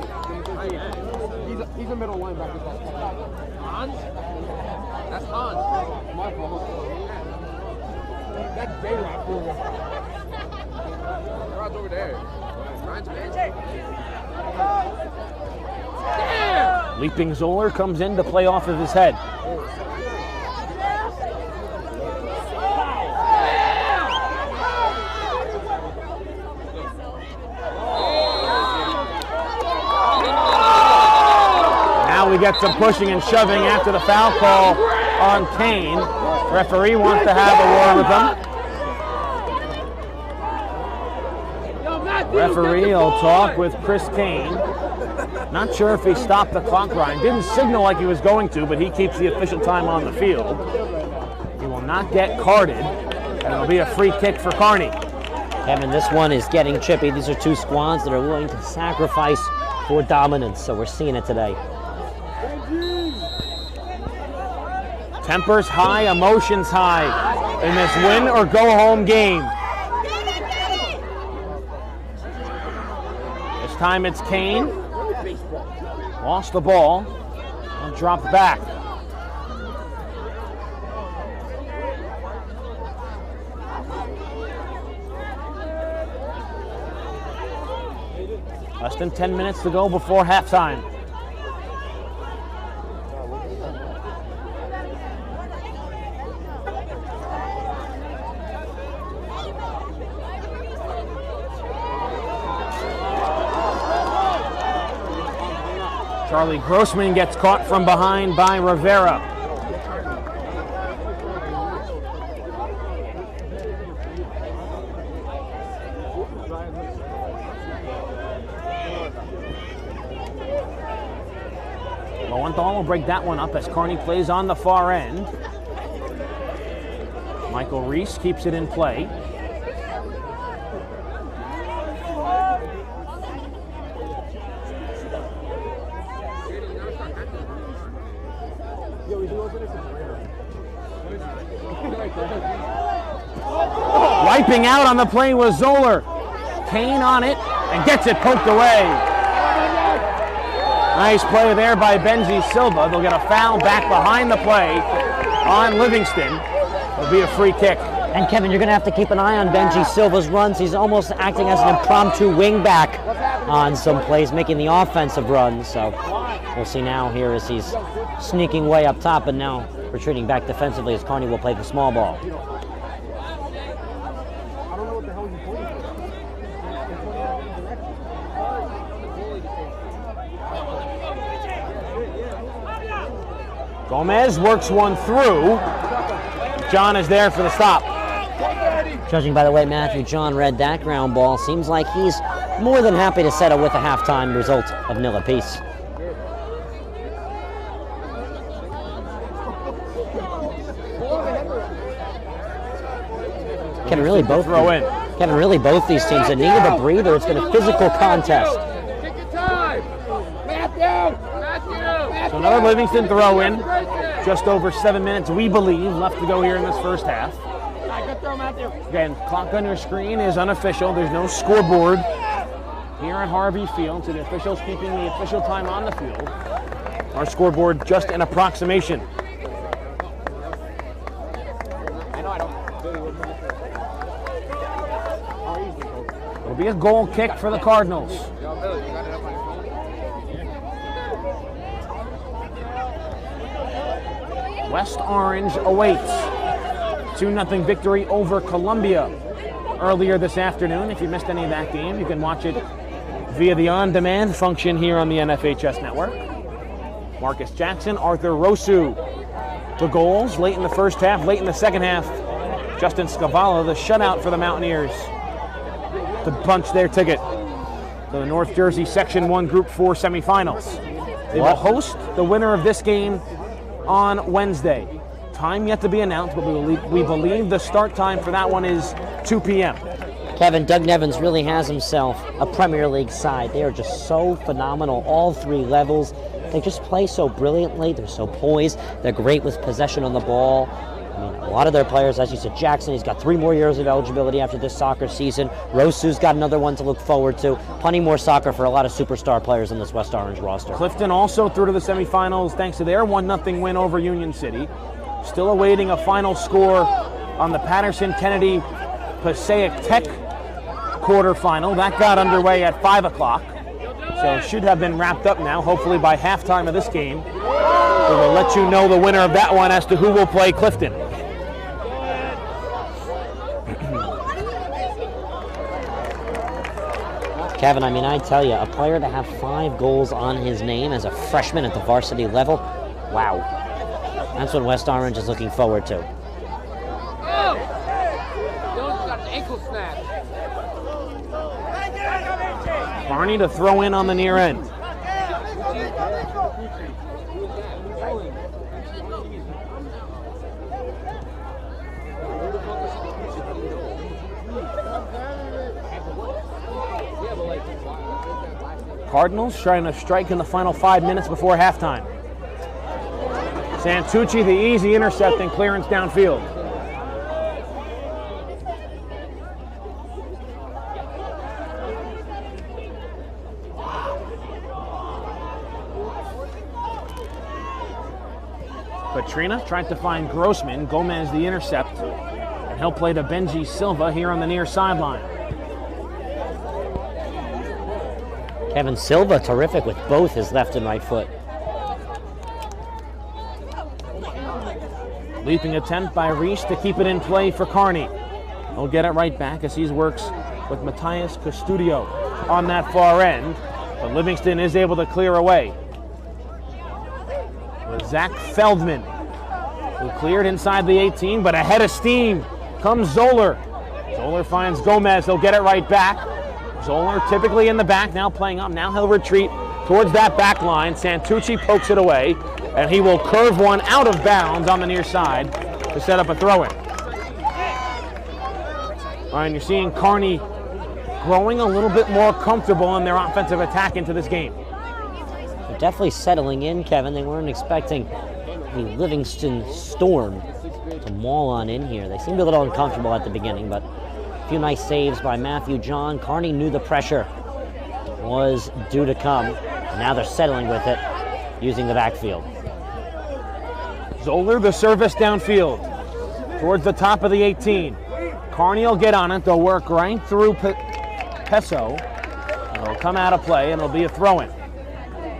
middle linebacker. Hans? That's Hans. My fault. That's J-Rock. Rod's over there. Ryan's man. Leaping Zoller comes in to play off of his head. Now we get some pushing and shoving after the foul call on Kane. Referee wants to have a war with him. Referee will talk with Chris Kane. Not sure if he stopped the clock, Ryan. Didn't signal like he was going to, but he keeps the official time on the field. He will not get carded, and it'll be a free kick for Kearny. Kevin, this one is getting chippy. These are two squads that are willing to sacrifice for dominance, so we're seeing it today. Tempers high, emotions high in this win or go home game. This time it's Kane. Lost the ball and dropped back. Less than 10 minutes to go before halftime. Charlie Grossman gets caught from behind by Rivera. Lowenthal will break that one up as Kearny plays on the far end. Michael Reese keeps it in play. Wiping out on the play was Zoller. Kane on it and gets it poked away. Nice play there by Benji Silva. They'll get a foul back behind the play on Livingston. It'll be a free kick. And Kevin, you're going to have to keep an eye on Benji Silva's runs. He's almost acting as an impromptu wingback on some plays, making the offensive runs. So we'll see now here as he's sneaking way up top and now retreating back defensively as Kearny will play the small ball. Gomez works one through. John is there for the stop. Judging by the way Matthew John read that ground ball, seems like he's more than happy to settle with a halftime result of 0 apiece. Kevin, really both these teams that needed a breather. It's been a physical contest. So another Livingston throw in. Just over 7 minutes, we believe, left to go here in this first half. Again, clock on your screen is unofficial. There's no scoreboard here at Harvey Field, so the officials keeping the official time on the field. Our scoreboard just an approximation. It'll be a goal kick for the Cardinals. West Orange awaits 2-0 victory over Columbia earlier this afternoon. If you missed any of that game, you can watch it via the on-demand function here on the NFHS network. Marcus Jackson, Arthur Rosu, the goals late in the first half, late in the second half. Justin Scavala, the shutout for the Mountaineers, to punch their ticket to the North Jersey Section 1 Group 4 semifinals. They will host the winner of this game on Wednesday. Time yet to be announced, but we believe the start time for that one is 2 p.m. Kevin, Doug Nevins really has himself a Premier League side. They are just so phenomenal, all three levels. They just play so brilliantly. They're so poised. They're great with possession on the ball. I mean, a lot of their players, as you said, Jackson, he's got 3 more years of eligibility after this soccer season. Rosu's got another one to look forward to. Plenty more soccer for a lot of superstar players in this West Orange roster. Clifton also through to the semifinals thanks to their 1-0 win over Union City. Still awaiting a final score on the Patterson-Kennedy Passaic Tech quarterfinal. That got underway at 5 o'clock. So should have been wrapped up now, hopefully by halftime of this game. We will let you know the winner of that one as to who will play Clifton. Kevin, I mean, I tell you, a player to have 5 goals on his name as a freshman at the varsity level, wow. That's what West Orange is looking forward to. Dylan's got an ankle snap. Kearny to throw in on the near end. Cardinals trying to strike in the final 5 minutes before halftime. Santucci, the easy intercept and clearance downfield. Petrina tried to find Grossman. Gomez the intercept. And he'll play to Benji Silva here on the near sideline. Kevin Silva, terrific with both his left and right foot. Leaping attempt by Reese to keep it in play for Kearny. He'll get it right back as he works with Matthias Custudio on that far end. But Livingston is able to clear away. With Zach Feldman, who cleared inside the 18, but ahead of steam comes Zoller. Zoller finds Gomez. He'll get it right back. Zoller typically in the back, now playing up. Now he'll retreat towards that back line. Santucci pokes it away, and he will curve one out of bounds on the near side to set up a throw-in. All right, and you're seeing Kearny growing a little bit more comfortable in their offensive attack into this game. They're definitely settling in, Kevin. They weren't expecting the Livingston Storm to maul on in here. They seemed a little uncomfortable at the beginning, but a few nice saves by Matthew John. Kearny knew the pressure was due to come, and now they're settling with it using the backfield. Zoller the service downfield towards the top of the 18. Kearny will get on it. They'll work right through Peso. It'll come out of play, and it'll be a throw-in.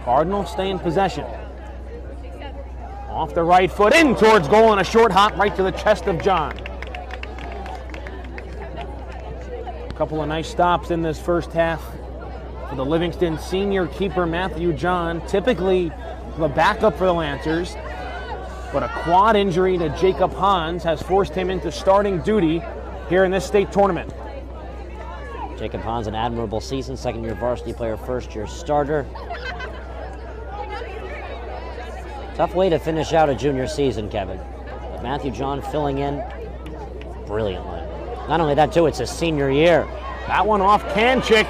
Cardinals stay in possession. Off the right foot, in towards goal, and a short hop right to the chest of John. A couple of nice stops in this first half for the Livingston senior keeper Matthew John, typically the backup for the Lancers, but a quad injury to Jacob Hans has forced him into starting duty here in this state tournament. Jacob Hans, an admirable season, second-year varsity player, first-year starter. Tough way to finish out a junior season, Kevin. But Matthew John filling in brilliantly. Not only that, too, it's his senior year. That one off Kanchik.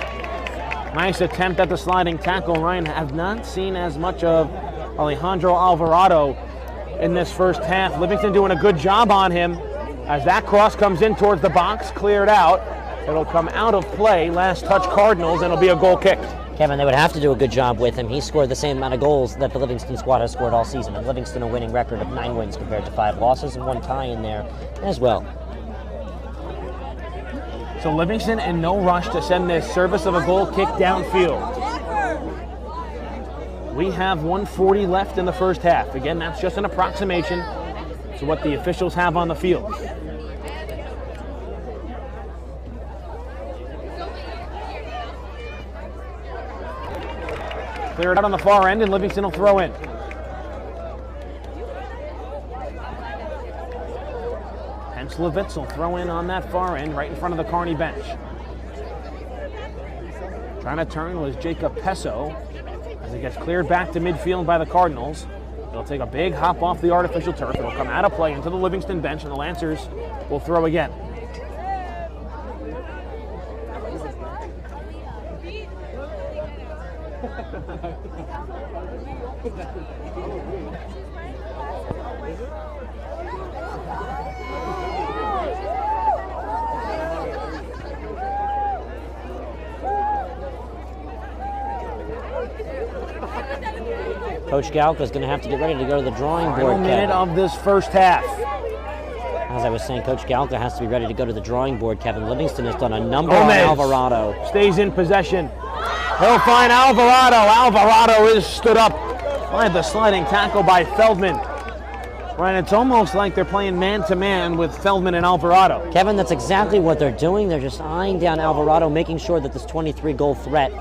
Nice attempt at the sliding tackle. Ryan, have not seen as much of Alejandro Alvarado in this first half. Livingston doing a good job on him as that cross comes in towards the box, cleared out. It'll come out of play. Last touch Cardinals, and it'll be a goal kicked. Kevin, they would have to do a good job with him. He scored the same amount of goals that the Livingston squad has scored all season. And Livingston a winning record of 9 wins compared to 5 losses and 1 tie in there as well. So Livingston in no rush to send this service of a goal kick downfield. We have 1:40 left in the first half. Again, that's just an approximation to what the officials have on the field. Clear it out on the far end, and Livingston will throw in. Henslevitz will throw in on that far end, right in front of the Kearny bench. Trying to turn was Jacob Peso as it gets cleared back to midfield by the Cardinals. It'll take a big hop off the artificial turf. It'll come out of play into the Livingston bench, and the Lancers will throw again. Coach Galka is going to have to get ready to go to the drawing board. Final minute of this first half. As I was saying, Coach Galka has to be ready to go to the drawing board. Kevin Livingston has done a number Gomez on Alvarado. stays in possession. He'll find Alvarado. Alvarado is stood up by the sliding tackle by Feldman. Right, it's almost like they're playing man-to-man with Feldman and Alvarado. Kevin, that's exactly what they're doing. They're just eyeing down Alvarado, making sure that this 23-goal threat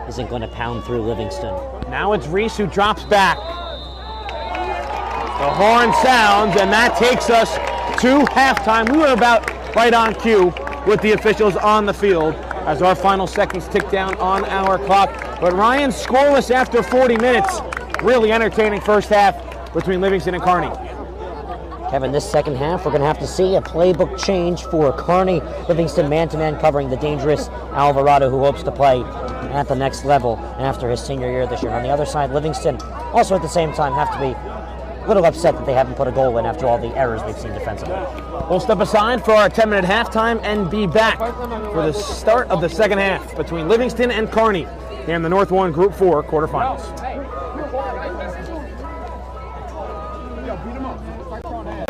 isn't going to pound through Livingston. Now it's Reese who drops back. The horn sounds, and that takes us to halftime. We were about right on cue with the officials on the field as our final seconds tick down on our clock. But Ryan scoreless after 40 minutes. Really entertaining first half between Livingston and Kearny. Kevin, this second half, we're going to have to see a playbook change for Kearny. Livingston man-to-man covering the dangerous Alvarado, who hopes to play at the next level after his senior year this year. And on the other side, Livingston also at the same time have to be a little upset that they haven't put a goal in after all the errors they've seen defensively. We'll step aside for our 10-minute halftime and be back for the start of the second half between Livingston and Kearny here in the North 1 Group 4 quarterfinals.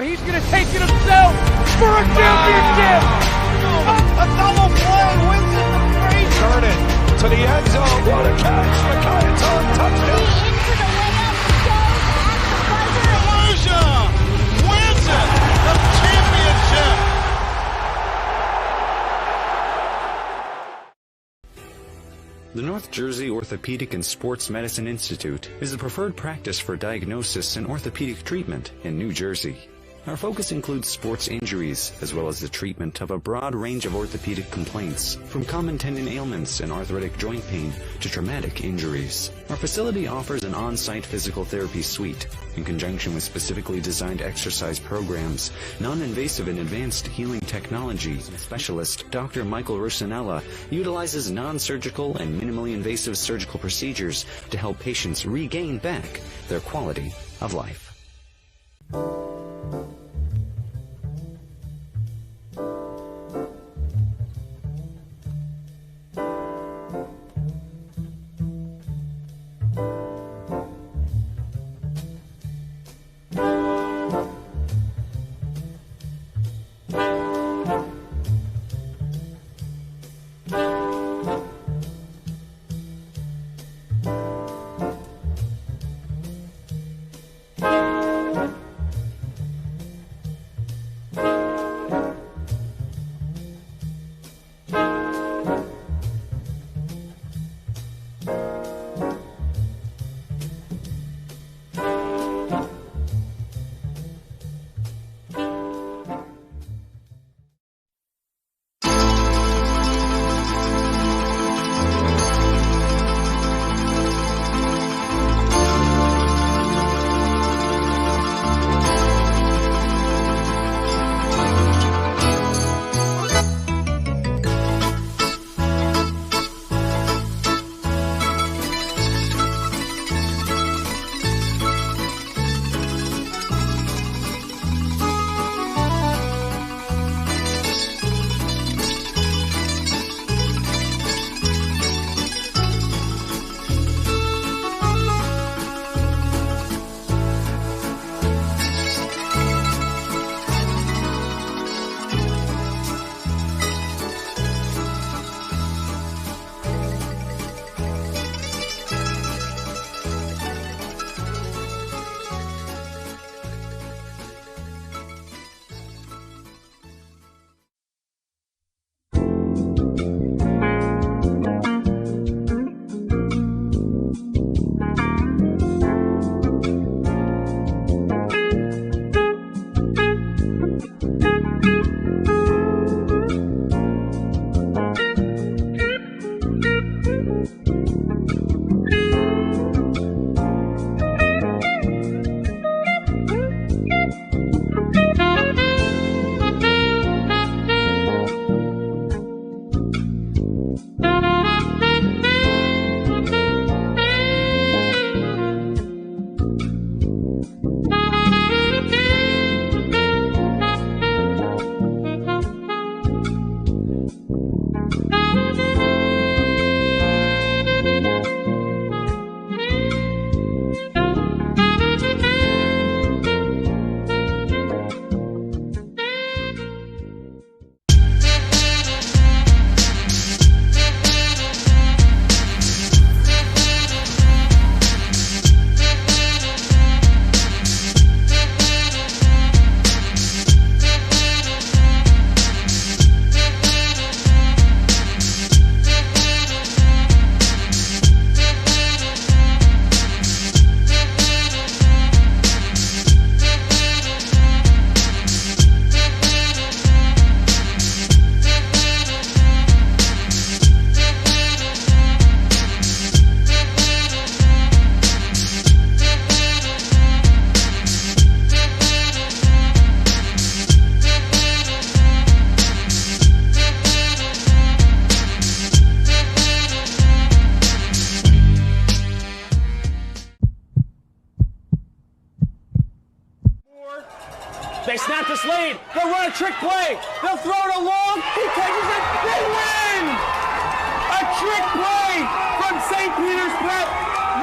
He's going to take it himself for a championship. A double play, Winston the free. Kearny to the end zone. What a catch. McKay's on touchdown. Into the layup goes at the buzzer. Wins it. The championship. The North Jersey Orthopedic and Sports Medicine Institute is the preferred practice for diagnosis and orthopedic treatment in New Jersey. Our focus includes sports injuries, as well as the treatment of a broad range of orthopedic complaints, from common tendon ailments and arthritic joint pain to traumatic injuries. Our facility offers an on-site physical therapy suite, in conjunction with specifically designed exercise programs, non-invasive and advanced healing technology. Specialist Dr. Michael Rusinella utilizes non-surgical and minimally invasive surgical procedures to help patients regain back their quality of life. They snap to Slade. They'll run a trick play. They'll throw it along. He catches it. They win! A trick play from St. Peter's Prep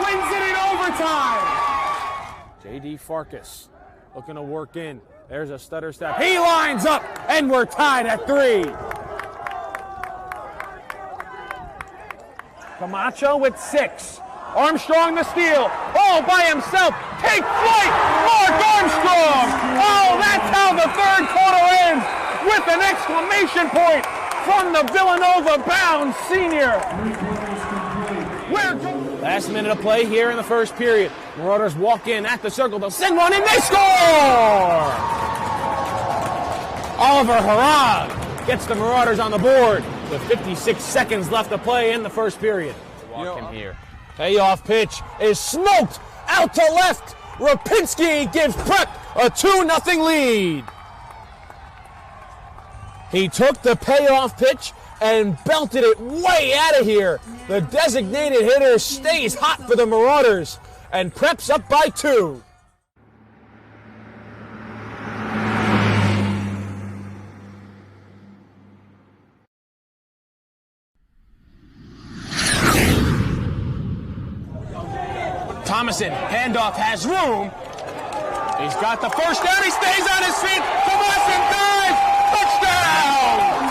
wins it in overtime. J.D. Farkas looking to work in. There's a stutter step. He lines up, and we're tied at 3. Camacho with 6. Armstrong the steal. All by himself. Take flight. Mark Armstrong. Oh, that's how the third quarter ends, with an exclamation point from the Villanova-bound senior. Last minute of play here in the first period. Marauders walk in at the circle. They'll send one in. They score! Oliver Harag gets the Marauders on the board with 56 seconds left to play in the first period. Walk in here. Payoff pitch is smoked out to left. Rapinski gives Prep a 2-0 lead. He took the payoff pitch and belted it way out of here. The designated hitter stays hot for the Marauders, and Prep's up by 2. Thomason, handoff, has room. He's got the first down. He stays on his feet. Thomason dives. Touchdown!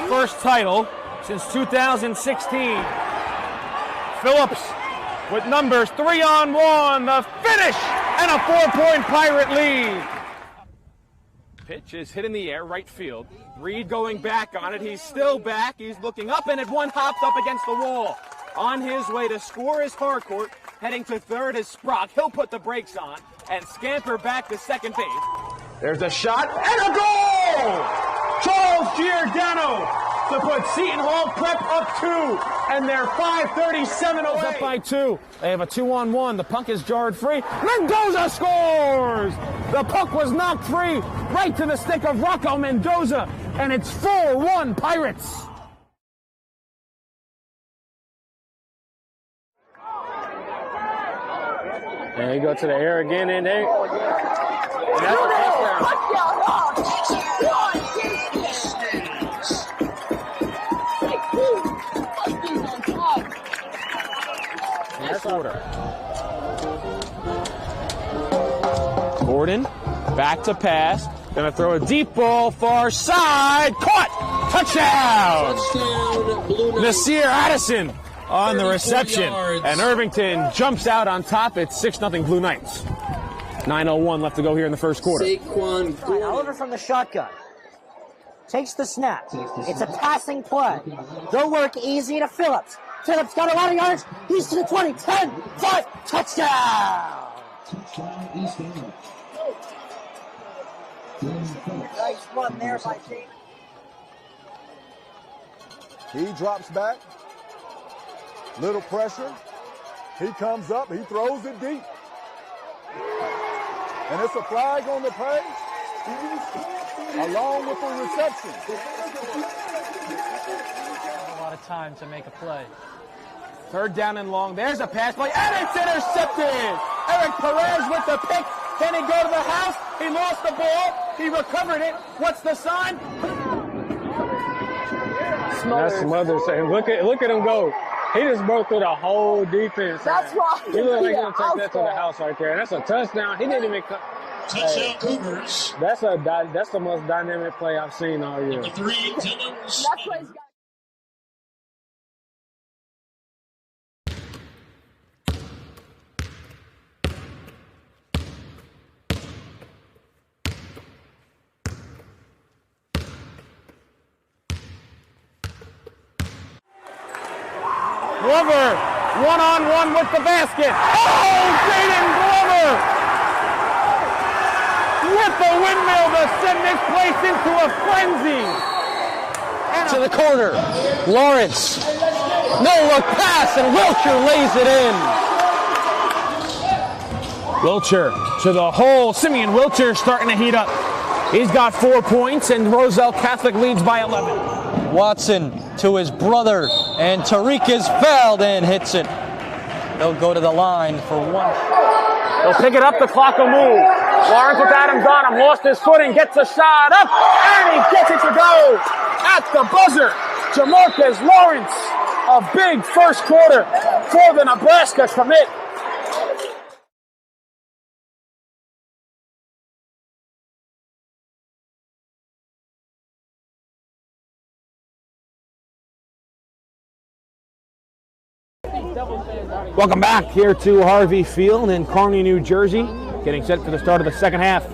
First title since 2016. Phillips with numbers 3-on-1. The finish and a 4-point Pirate lead. Pitch is hit in the air, right field. Reed going back on it. He's still back. He's looking up, and it one hopped up against the wall. On his way to score is Harcourt. Heading to third is Sprock. He'll put the brakes on and scamper back to second base. There's a shot and a goal! Charles Giordano to put Seton Hall Prep up 2, and they're 5:37 away. Up by 2. They have a 2-on-1. The puck is jarred free. Mendoza scores! The puck was knocked free right to the stick of Rocco Mendoza, and it's 4-1 Pirates. And they go to the air again, and that's a touchdown. That's order. Gordon, back to pass. Gonna throw a deep ball, far side. Caught! Touchdown! Nasir Addison on the reception, and Irvington jumps out on top. It's 6-0 Blue Knights. 9:01 left to go here in the first quarter. Oliver from the shotgun takes the snap. It's a passing play. They'll work easy to Phillips. Phillips got a lot of yards. He's to the 20, 10, 5, touchdown! Nice run there by James. He drops back. Little pressure. He comes up. He throws it deep. And it's a flag on the play, along with the reception. A lot of time to make a play. Third down and long. There's a pass play, and it's intercepted. Eric Perez with the pick. Can he go to the house? He lost the ball. He recovered it. What's the sign? That's Smothers saying, look at him go. He just broke through the whole defense. That's right. He looked like he's going to take that to the house right there. That's a touchdown. He didn't even come. Touchdown Cougars. That's the most dynamic play I've seen all year. Number 3, Timmons. That play's got Glover, one-on-one with the basket. Oh, Jaden Glover! With the windmill to send this place into a frenzy. And to the corner. Lawrence. No-look pass, and Wilcher lays it in. Wilcher to the hole. Simeon Wilcher starting to heat up. He's got 4 points, and Roselle Catholic leads by 11. Watson to his brother, and Tariq is fouled and hits it. They'll go to the line for one. They'll pick it up, the clock will move. Lawrence with Adams on him, lost his footing, gets a shot up, and he gets it to go at the buzzer. Jamarcus Lawrence, a big first quarter for the Nebraska commit. Welcome back here to Harvey Field in Kearny, New Jersey. Getting set for the start of the second half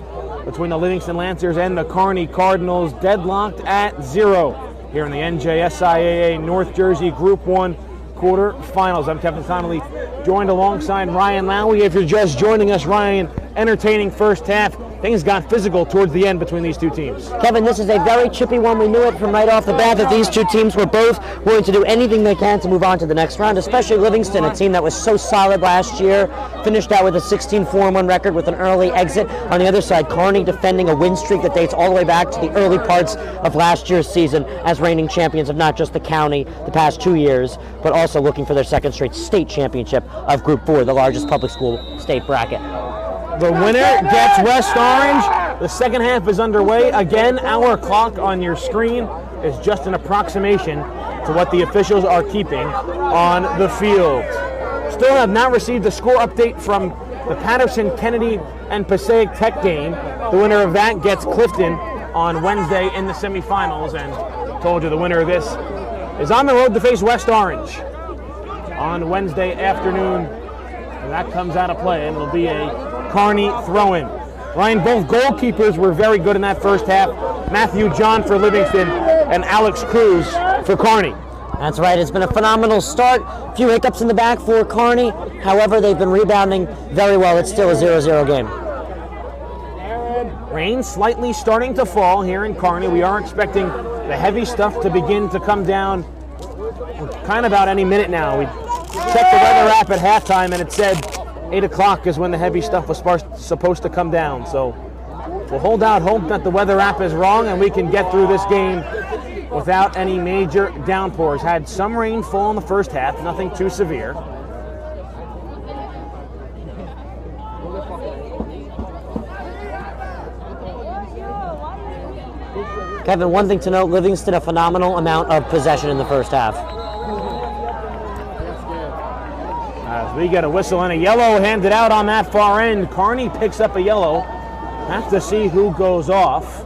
between the Livingston Lancers and the Kearny Cardinals, deadlocked at 0 here in the NJSIAA North Jersey Group 1 quarterfinals. I'm Kevin Connolly, joined alongside Ryan Lowy. If you're just joining us, Ryan, entertaining first half. Things got physical towards the end between these two teams. Kevin, this is a very chippy one. We knew it from right off the bat that these two teams were both willing to do anything they can to move on to the next round, especially Livingston, a team that was so solid last year, finished out with a 16-4-1 record with an early exit. On the other side, Kearny defending a win streak that dates all the way back to the early parts of last year's season as reigning champions of not just the county the past 2 years, but also looking for their second straight state championship of Group 4, the largest public school state bracket. The winner gets West Orange. The second half is underway. Again, our clock on your screen is just an approximation to what the officials are keeping on the field. Still have not received a score update from the Patterson, Kennedy, and Passaic Tech game. The winner of that gets Clifton on Wednesday in the semifinals. And told you the winner of this is on the road to face West Orange on Wednesday afternoon. And that comes out of play, and it'll be a Kearny throw-in. Ryan, both goalkeepers were very good in that first half. Matthew John for Livingston and Alex Cruz for Kearny. That's right. It's been a phenomenal start. A few hiccups in the back for Kearny. However, they've been rebounding very well. It's still a 0-0 game. Rain slightly starting to fall here in Kearny. We are expecting the heavy stuff to begin to come down kind of about any minute now. We checked the weather app at halftime, and it said 8 o'clock is when the heavy stuff was supposed to come down. So we'll hold out hope that the weather app is wrong and we can get through this game without any major downpours. Had some rain fall in the first half, nothing too severe. Kevin, one thing to note, Livingston a phenomenal amount of possession in the first half. As we get a whistle and a yellow handed out on that far end. Kearny picks up a yellow. Have to see who goes off.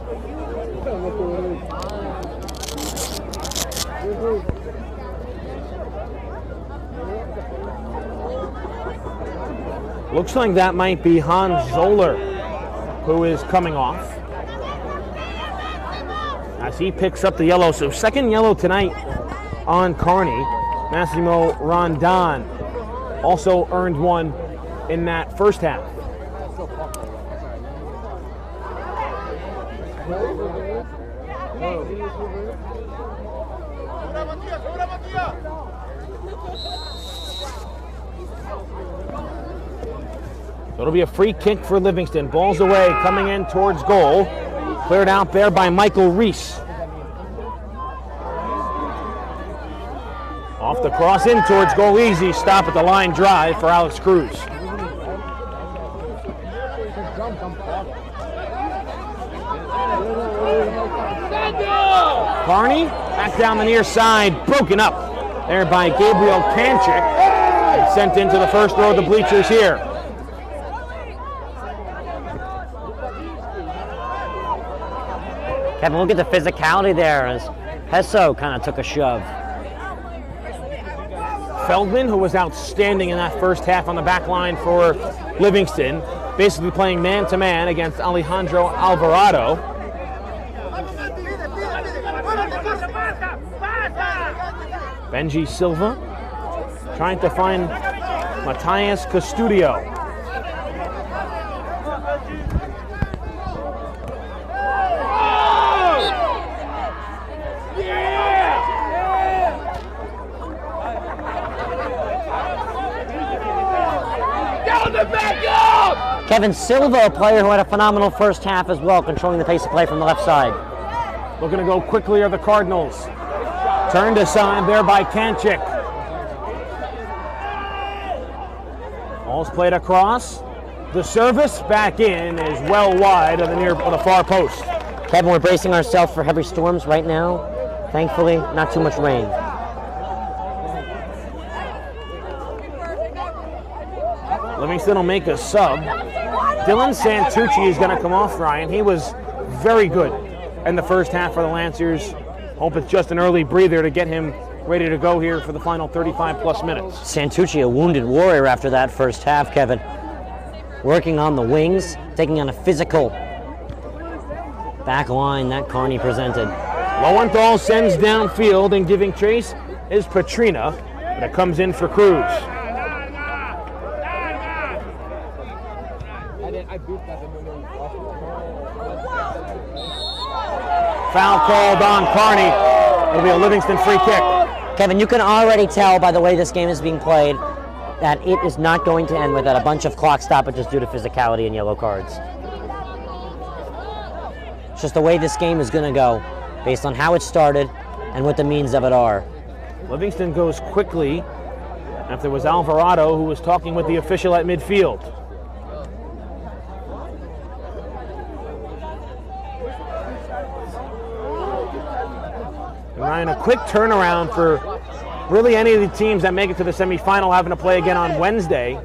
Looks like that might be Hans Zoller who is coming off as he picks up the yellow. So second yellow tonight on Kearny. Massimo Rondon also earned one in that first half. So it'll be a free kick for Livingston. Ball's away, coming in towards goal. Cleared out there by Michael Reese. Off the cross in towards goal, easy stop at the line drive for Alex Cruz. Kearny back down the near side, broken up there by Gabriel Kanchik and sent into the first row of the bleachers here. Kevin, look at the physicality there as Hesso kind of took a shove. Feldman, who was outstanding in that first half on the back line for Livingston, basically playing man-to-man against Alejandro Alvarado. Benji Silva trying to find Matias Custodio. Kevin Silva, a player who had a phenomenal first half as well, controlling the pace of play from the left side. Looking to go quickly are the Cardinals. Turned aside there by Kanchik. Ball's played across. The service back in is well wide on the far post. Kevin, we're bracing ourselves for heavy storms right now. Thankfully, not too much rain. Livingston will make a sub. Dylan Santucci is going to come off, Ryan. He was very good in the first half for the Lancers. Hope it's just an early breather to get him ready to go here for the final 35-plus minutes. Santucci, a wounded warrior after that first half, Kevin. Working on the wings, taking on a physical back line that Kearny presented. Lowenthal sends downfield, and giving chase is Petrina, but it comes in for Cruz. Foul called on Kearny. It'll be a Livingston free kick. Kevin, you can already tell by the way this game is being played that it is not going to end without a bunch of clock stoppages due to physicality and yellow cards. It's just the way this game is going to go, based on how it started and what the means of it are. Livingston goes quickly after it was Alvarado who was talking with the official at midfield. And Ryan, a quick turnaround for really any of the teams that make it to the semifinal having to play again on Wednesday.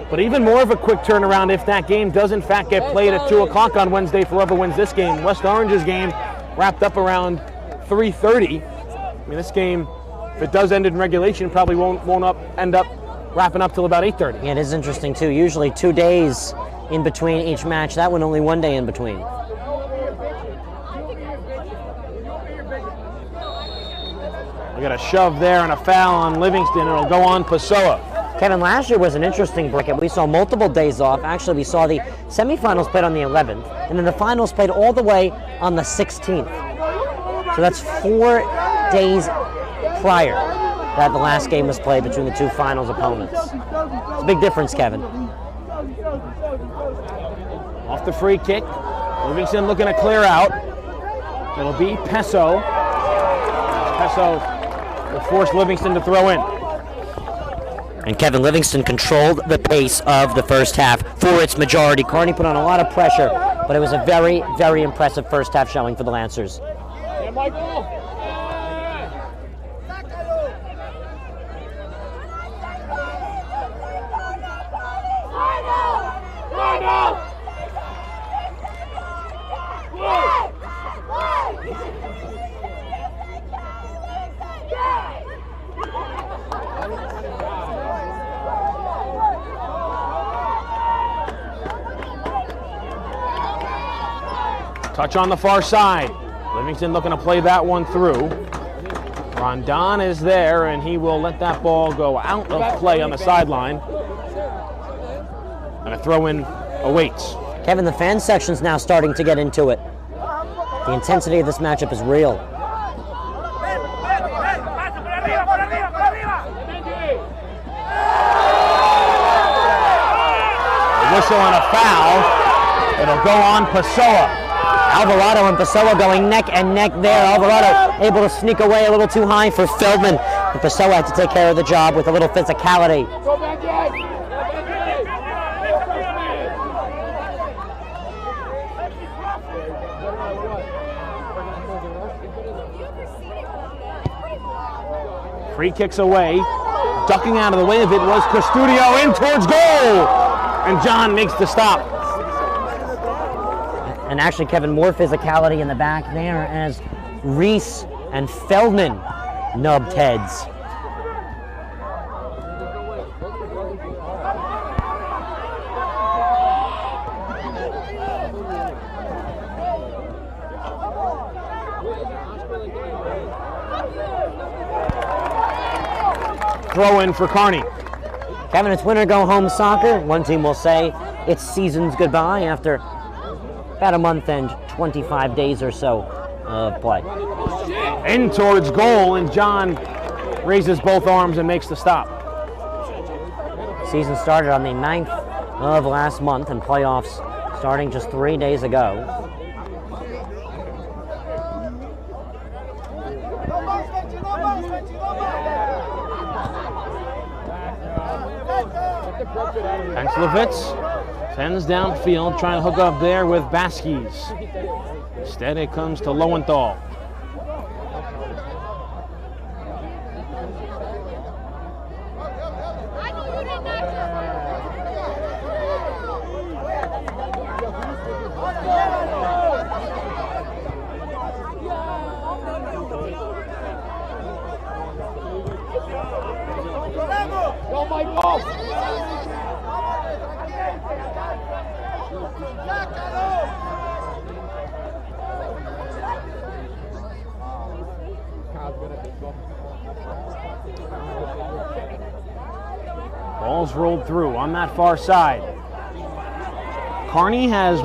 But even more of a quick turnaround if that game does in fact get played at 2 o'clock on Wednesday for whoever wins this game. West Orange's game wrapped up around 3:30. I mean, this game, if it does end in regulation, probably won't end up wrapping up till about 8:30. Yeah, it is interesting too. Usually 2 days in between each match. That one only 1 day in between. We got a shove there and a foul on Livingston. It'll go on Pessoa. Kevin, last year was an interesting bracket. We saw multiple days off. Actually, we saw the semifinals played on the 11th, and then the finals played all the way on the 16th. So that's 4 days prior that the last game was played between the two finals opponents. It's a big difference, Kevin. Off the free kick. Livingston looking to clear out. It'll be Pesso. Pesso will force Livingston to throw in. And Kevin, Livingston controlled the pace of the first half for its majority. Kearny put on a lot of pressure, but it was a very, very impressive first half showing for the Lancers. Yeah, Michael. Touch on the far side. Livingston looking to play that one through. Rondon is there, and he will let that ball go out of play on the sideline. And a throw-in awaits. Kevin, the fan section's now starting to get into it. The intensity of this matchup is real. A whistle and a foul. It'll go on Pessoa. Alvarado and Pessoa going neck and neck there. Alvarado able to sneak away a little too high for Feldman. And Pessoa had to take care of the job with a little physicality. Free kicks away. Ducking out of the way of it was Custodio in towards goal. And John makes the stop. And actually, Kevin, more physicality in the back there as Reese and Feldman nubbed heads. Throw in for Kearny. Kevin, it's winner go home soccer. One team will say it's season's goodbye after about a month and 25 days or so of play. In towards goal, and John raises both arms and makes the stop. Season started on the 9th of last month, and playoffs starting just 3 days ago. Henslovitz sends downfield, trying to hook up there with Baskies. Instead, it comes to Lowenthal. Ball's rolled through on that far side. Kearny has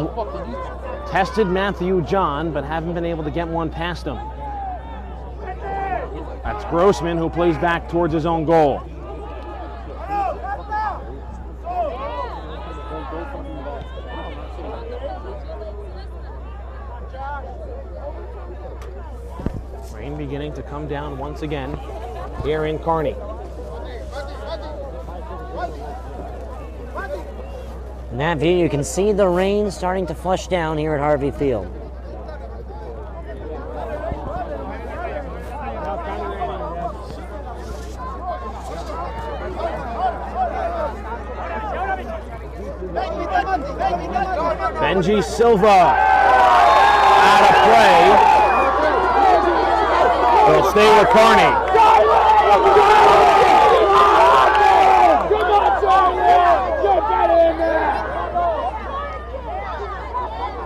tested Matthew John, but haven't been able to get one past him. That's Grossman, who plays back towards his own goal. Rain beginning to come down once again here in Kearny. In that view, you can see the rain starting to flush down here at Harvey Field. Benji Silva out of play. They'll stay with Kearny.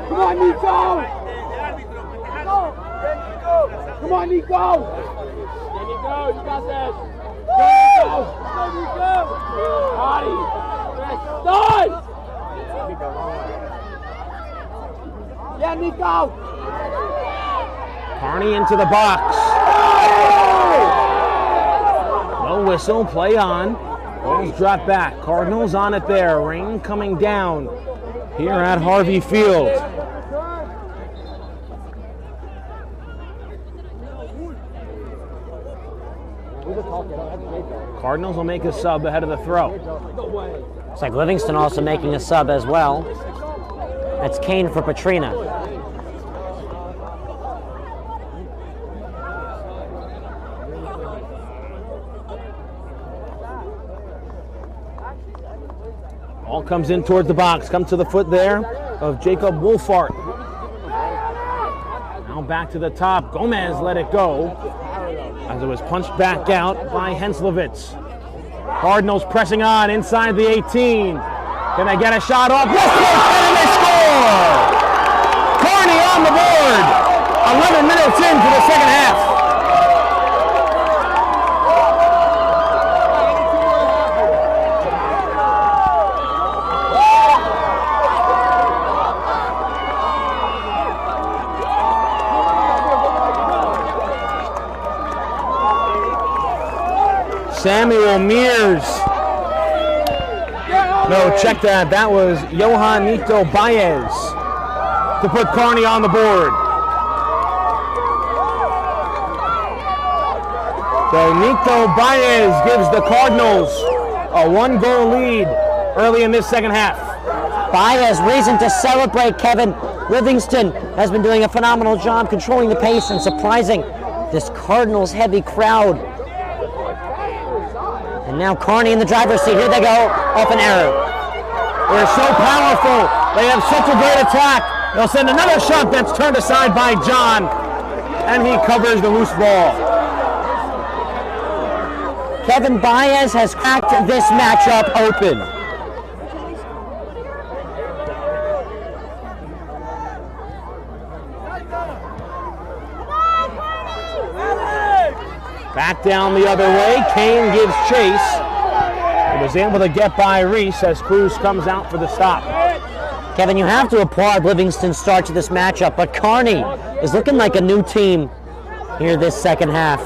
Come on, Nico! Come on, Nico! There you go, you got this! Go, Nico! Hardy! Done! Yeah, Nico! Kearny into the box. No whistle, play on. Ball's dropped back. Cardinals on it there. Rain coming down here at Harvey Field. Cardinals will make a sub ahead of the throw. Looks like Livingston also making a sub as well. That's Kane for Petrina. Ball comes in towards the box, comes to the foot there of Jacob Wolfart. Now back to the top. Gomez let it go as it was punched back out by Henslovitz. Cardinals pressing on inside the 18. Can they get a shot off? Yes, and they score! Kearny on the board. 11 minutes into the second half. Samuel Mears. No, check that. That was Johanito Baez to put Kearny on the board. So Nito Baez gives the Cardinals a 1-goal lead early in this second half. Baez, reason to celebrate, Kevin. Livingston has been doing a phenomenal job controlling the pace and surprising this Cardinals heavy crowd. And now Kearny in the driver's seat. Here they go, off an error. They're so powerful. They have such a great attack. They'll send another shot that's turned aside by John, and he covers the loose ball. Kevin Baez has cracked this matchup open. Back down the other way, Kane gives chase. He was able to get by Reese as Cruz comes out for the stop. Kevin, you have to applaud Livingston's start to this matchup, but Kearny is looking like a new team here this second half.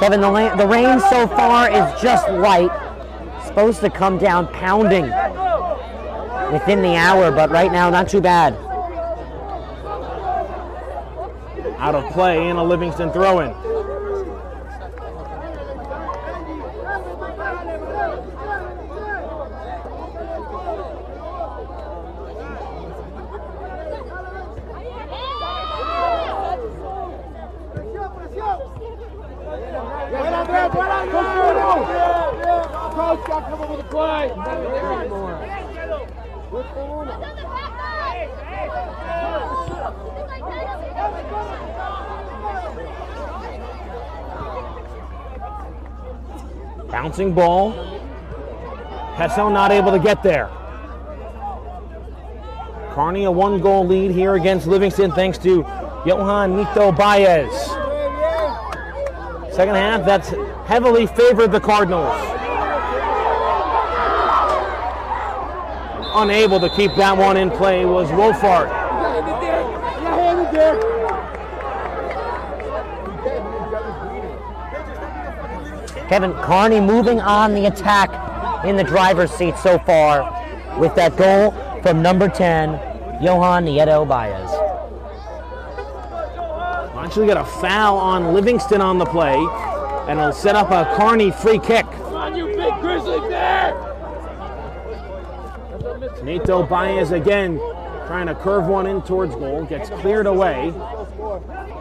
Kevin, the rain so far is just light. Supposed to come down pounding within the hour, but right now not too bad. Out of play and a Livingston throw-in. Coach, got to come up with a play. Bouncing ball. Hudson not able to get there. Kearny a 1-goal lead here against Livingston thanks to Johan Nito Baez. Second half, that's heavily favored the Cardinals. Unable to keep that one in play was Wolfart. Kevin, Kearny moving on the attack in the driver's seat so far with that goal from number 10, Johan Nieto Baez. Actually got a foul on Livingston on the play, and it'll set up a Kearny free kick. Come on, you big grizzly bear! Nito Baez again trying to curve one in towards goal, gets cleared away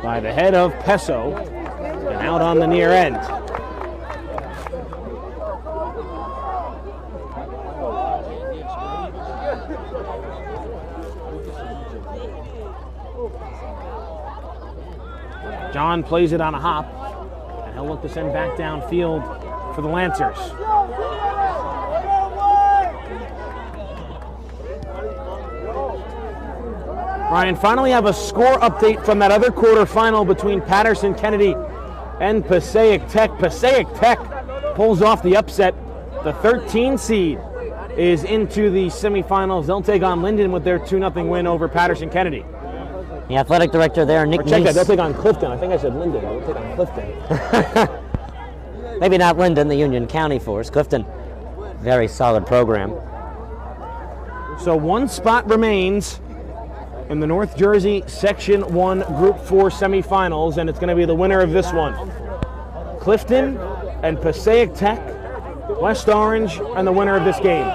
by the head of Peso and out on the near end. John plays it on a hop, and he'll look to send back downfield for the Lancers. Ryan, finally have a score update from that other quarterfinal between Patterson Kennedy and Passaic Tech. Passaic Tech pulls off the upset. The 13 seed is into the semifinals. They'll take on Linden with their 2-0 win over Patterson Kennedy. The athletic director there, Nick Check Neese. that, they'll take on Clifton. I think I said Linden. They'll take on Clifton. Maybe not Linden, the Union County Force. Clifton, very solid program. So one spot remains in the North Jersey Section 1 Group 4 semifinals, and it's going to be the winner of this one. Clifton and Passaic Tech, West Orange, and the winner of this game.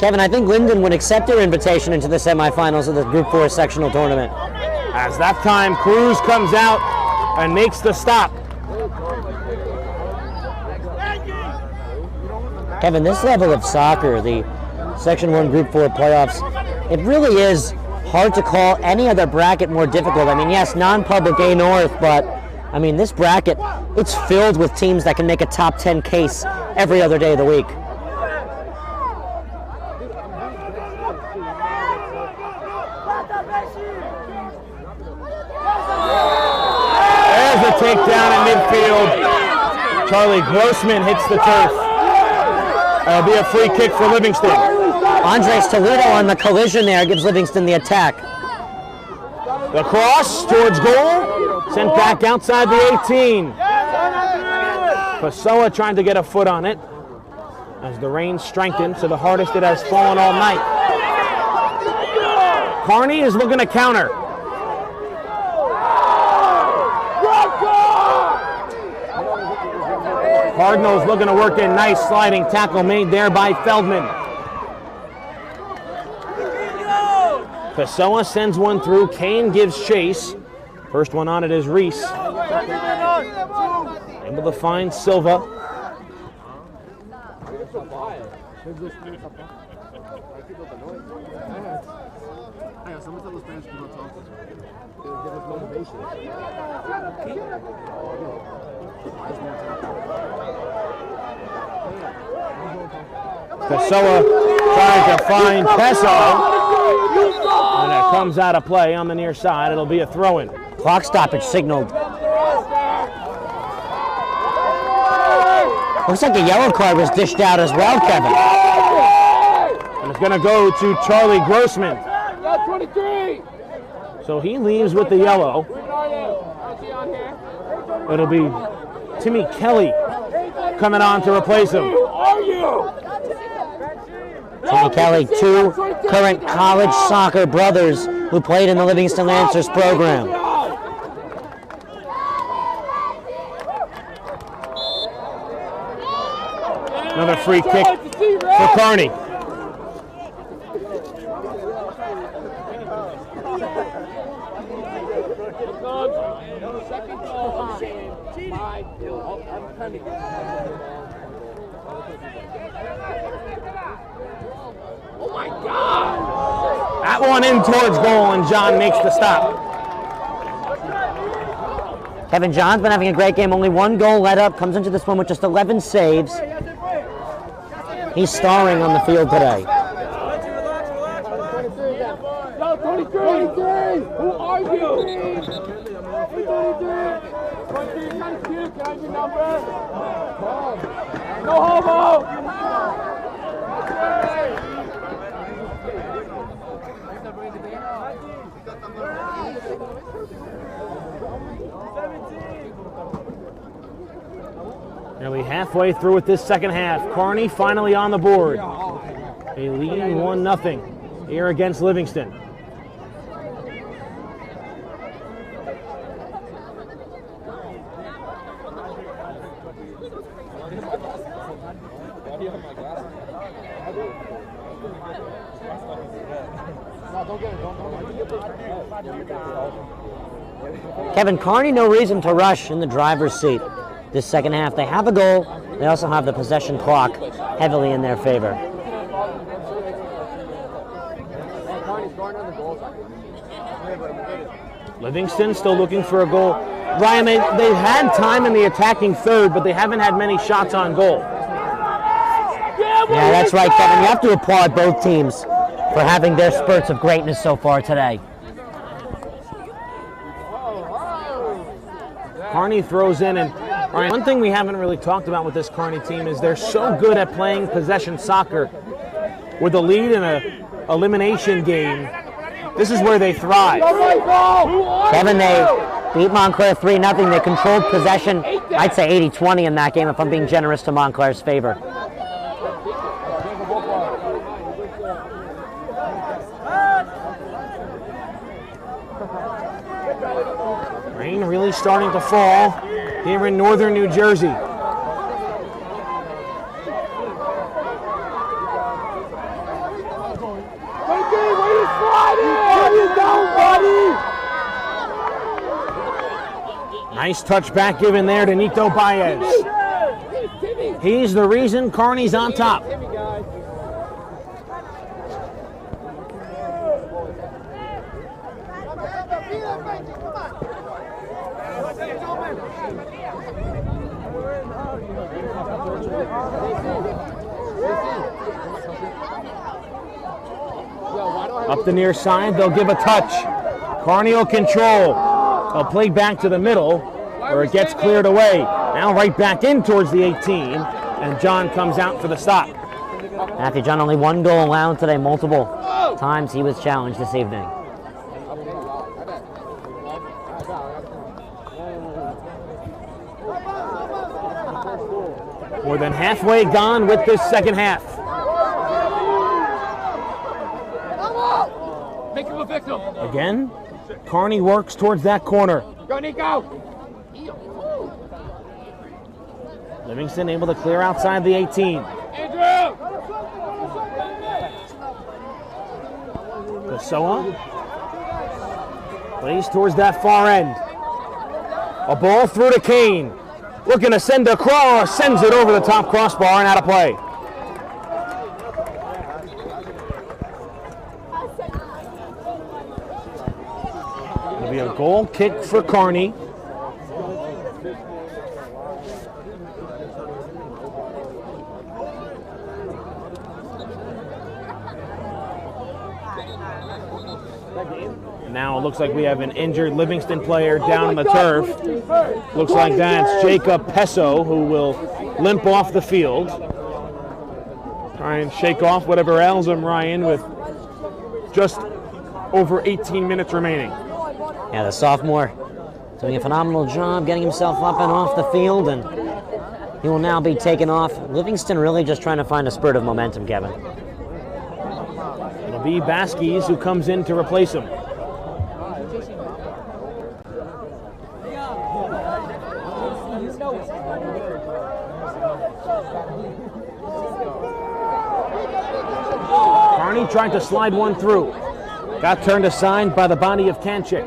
Kevin, I think Linden would accept their invitation into the semifinals of the Group 4 sectional tournament. As that time, Cruz comes out and makes the stop. Kevin, this level of soccer, the Section 1 Group 4 playoffs, it really is hard to call any other bracket more difficult. I mean, yes, non-public A North, but I mean, this bracket, it's filled with teams that can make a top 10 case every other day of the week. There's a takedown in midfield. Charlie Grossman hits the turf. That'll be a free kick for Livingston. Andres Toledo on the collision there gives Livingston the attack. The cross towards goal, sent back outside the 18. Pessoa trying to get a foot on it as the rain strengthens to the hardest it has fallen all night. Kearny is looking to counter. Cardinals looking to work in. Nice sliding tackle made there by Feldman. Pessoa sends one through. Kane gives chase. First one on it is Reese. Able to find Silva. Pessoa trying to find Peso. And it comes out of play on the near side. It'll be a throw-in. Clock stoppage signaled. Looks like a yellow card was dished out as well, Kevin. And it's going to go to Charlie Grossman. So he leaves with the yellow. It'll be Timmy Kelly coming on to replace him. Timmy Kelly, two current college soccer brothers who played in the Livingston Lancers program. Another free kick for Kearny. Oh my God! That one in towards goal, and John makes the stop. Kevin John's been having a great game. Only one goal let up. Comes into this one with just 11 saves. He's starring on the field today. Yo, 23! Who are you? 23! Can I have your number? No homo! Nearly halfway through with this second half. Kearny finally on the board. A leading 1-0 here against Livingston. Kevin, Kearny, no reason to rush in the driver's seat this second half. They have a goal. They also have the possession clock heavily in their favor. Livingston still looking for a goal. Ryan, they've had time in the attacking third, but they haven't had many shots on goal. Yeah, that's right, Kevin. You have to applaud both teams for having their spurts of greatness so far today. Kearny throws in, and Ryan, one thing we haven't really talked about with this Kearny team is they're so good at playing possession soccer. With a lead in an elimination game, this is where they thrive. Kevin, they beat Montclair 3-0. They controlled possession, I'd say 80-20 in that game if I'm being generous to Montclair's favor. Rain really starting to fall here in northern New Jersey. Nice touchback given there to Nito Baez. He's the reason Kearny's on top. Up the near side, they'll give a touch. Kearny will control. They'll play back to the middle, where it gets cleared away. Now right back in towards the 18, and John comes out for the stop. Matthew John, only one goal allowed today. Multiple times he was challenged this evening. More than halfway gone with this second half. Make him a victim. Again, Kearny works towards that corner. Go, Nico. Livingston able to clear outside the 18. Andrew. Pessoa plays towards that far end. A ball through to Kane. Looking to send a cross, sends it over the top crossbar and out of play. It'll be a goal kick for Kearny. Now it looks like we have an injured Livingston player down on the turf. Looks like that's Jacob Pesso, who will limp off the field. Try and shake off whatever ails him, Ryan, with just over 18 minutes remaining. Yeah, the sophomore doing a phenomenal job getting himself up and off the field, and he will now be taken off. Livingston really just trying to find a spurt of momentum, Kevin. It'll be Baskies who comes in to replace him. Kearny tried to slide one through. Got turned aside by the body of Kanchik.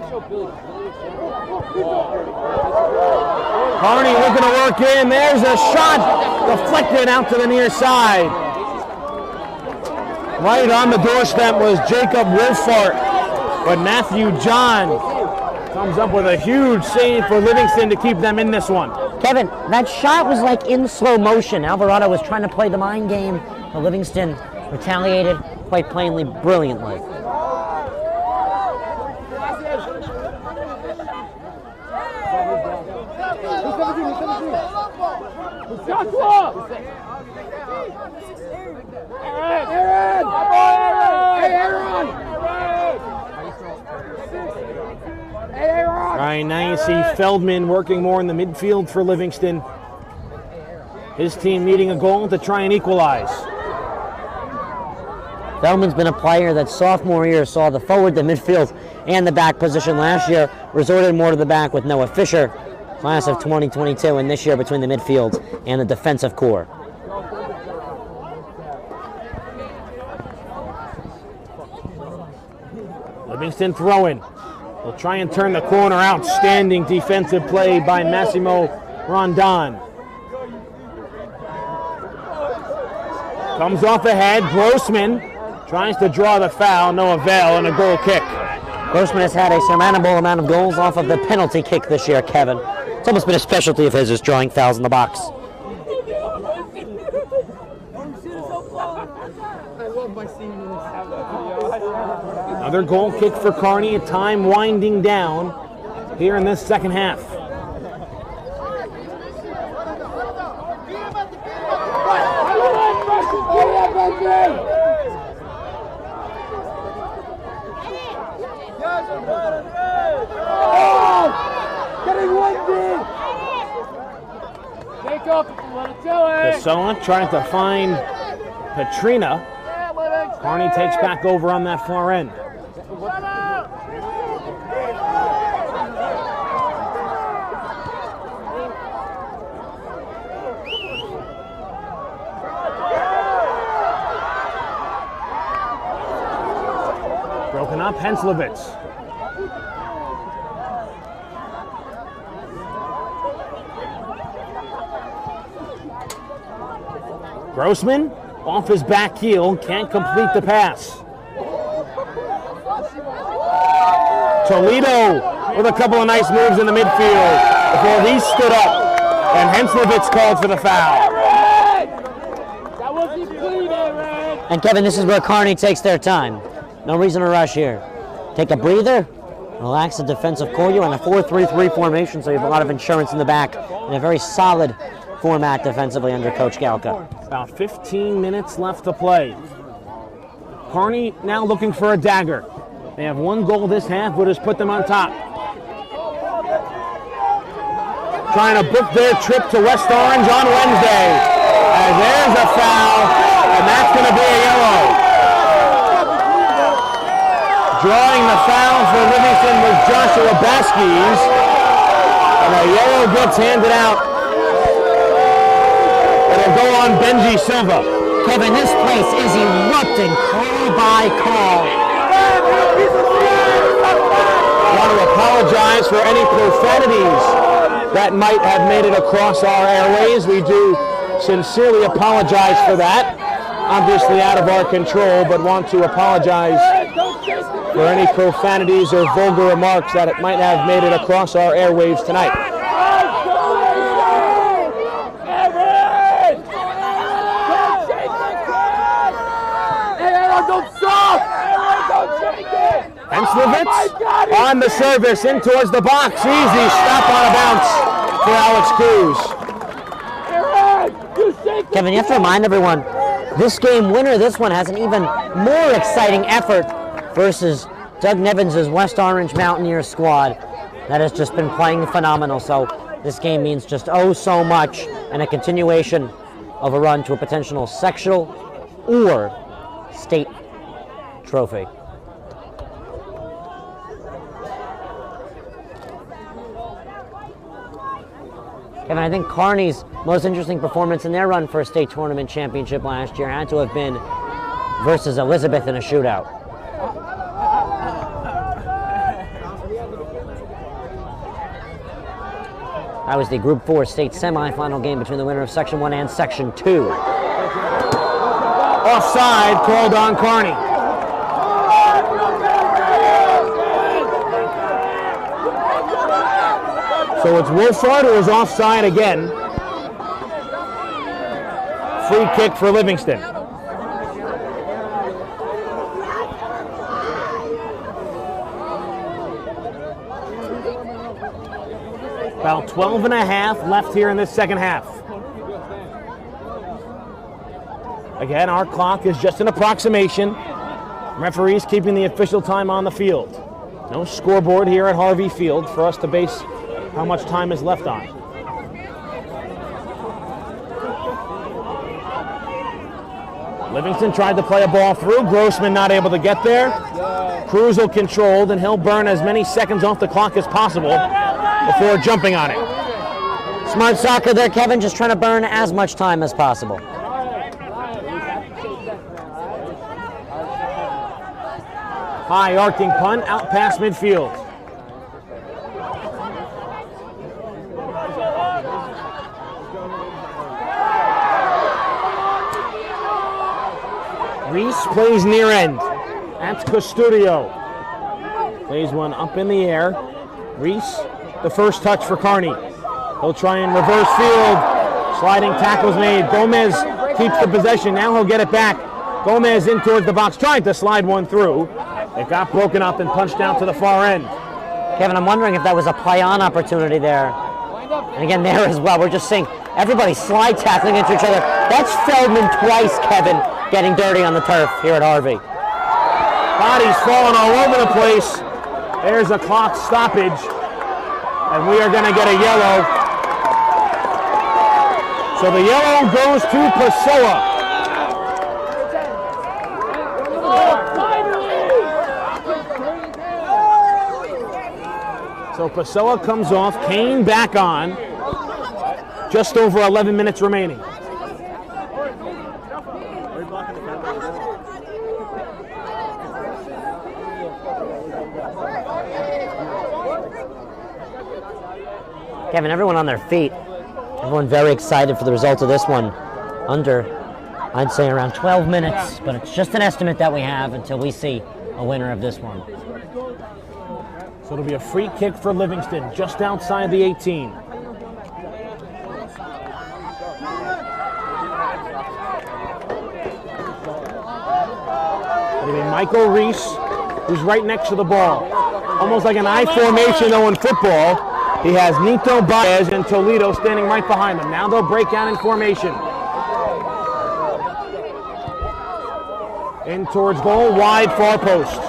Kearny looking to work in. There's a shot deflected out to the near side. Right on the doorstep was Jacob Wolfart, but Matthew John comes up with a huge save for Livingston to keep them in this one. Kevin, that shot was like in slow motion. Alvarado was trying to play the mind game, but Livingston retaliated quite plainly, brilliantly. All right, now you see Feldman working more in the midfield for Livingston. His team needing a goal to try and equalize. Feldman's been a player that sophomore year saw the forward, the midfield, and the back position last year, resorted more to the back with Noah Fisher, class of 2022, and this year between the midfield and the defensive core. Livingston throwing. They'll try and turn the corner. Outstanding defensive play by Massimo Rondon. Comes off ahead. Grossman tries to draw the foul. No avail, and a goal kick. Grossman has had a surmountable amount of goals off of the penalty kick this year, Kevin. It's almost been a specialty of his, is drawing fouls in the box. Another goal kick for Kearny. Time winding down here in this second half. Pessoa trying to find Petrina. Kearny takes back over on that far end. Broken up, Henslowitz. Grossman off his back heel, can't complete the pass. Toledo with a couple of nice moves in the midfield before he stood up, and Henslowitz called for the foul. And Kevin, this is where Kearny takes their time. No reason to rush here. Take a breather, relax the defensive core. You're in a 4-3-3 formation, so you have a lot of insurance in the back, and a very solid format defensively under Coach Galka. About 15 minutes left to play. Kearny now looking for a dagger. They have one goal this half, but has put them on top. Trying to book their trip to West Orange on Wednesday. And there's a foul, and that's going to be a yellow. Drawing the foul for Livingston was Joshua Baskies. And a yellow gets handed out. It'll go on Benji Silva. Kevin, this place is erupting call by call. I want to apologize for any profanities that might have made it across our airways. We do sincerely apologize for that. Obviously out of our control, but want to apologize for any profanities or vulgar remarks that it might have made it across our airwaves tonight. Henslowitz on the service in towards the box. Easy stop on a bounce for Alex Cruz. Kevin, you have to remind everyone, this game winner, this one, has an even more exciting effort versus Doug Nevins' West Orange Mountaineers squad. that has just been playing phenomenal. So this game means just oh so much, and a continuation of a run to a potential sectional or state trophy. Kevin, I think Kearny's most interesting performance in their run for a state tournament championship last year had to have been versus Elizabeth in a shootout. That was the Group 4 state semifinal game between the winner of Section 1 and Section 2. Offside called on Kearny. So it's Wolfhard who is offside again. Free kick for Livingston. About 12 and a half left here in this second half. Again, our clock is just an approximation. Referees keeping the official time on the field. No scoreboard here at Harvey Field for us to base how much time is left on. Livingston tried to play a ball through. Grossman not able to get there. Krusel controlled, and he'll burn as many seconds off the clock as possible before jumping on it. Smart soccer there, Kevin, just trying to burn as much time as possible. High arcing punt out past midfield. Reese plays near end. That's Custodio. Plays one up in the air. Reese, the first touch for Kearny. He'll try and reverse field. Sliding tackles made. Gomez keeps the possession. Now he'll get it back. Gomez in towards the box, trying to slide one through. It got broken up and punched out to the far end. Kevin, I'm wondering if that was a play-on opportunity there. And again, there as well, we're just seeing everybody slide tackling into each other. That's Feldman twice, Kevin, getting dirty on the turf here at Harvey. Bodies falling all over the place. There's a clock stoppage, and we are going to get a yellow. So the yellow goes to Pessoa. So Pessoa comes off, Kane back on. Just over 11 minutes remaining. Kevin, everyone on their feet. Everyone very excited for the result of this one. Under, I'd say around 12 minutes, but it's just an estimate that we have until we see a winner of this one. So it'll be a free kick for Livingston, just outside the 18. It'll be Michael Reese, who's right next to the ball. Almost like an I formation though in football. He has Nito Baez and Toledo standing right behind him. Now they'll break down in formation. In towards goal, wide far post.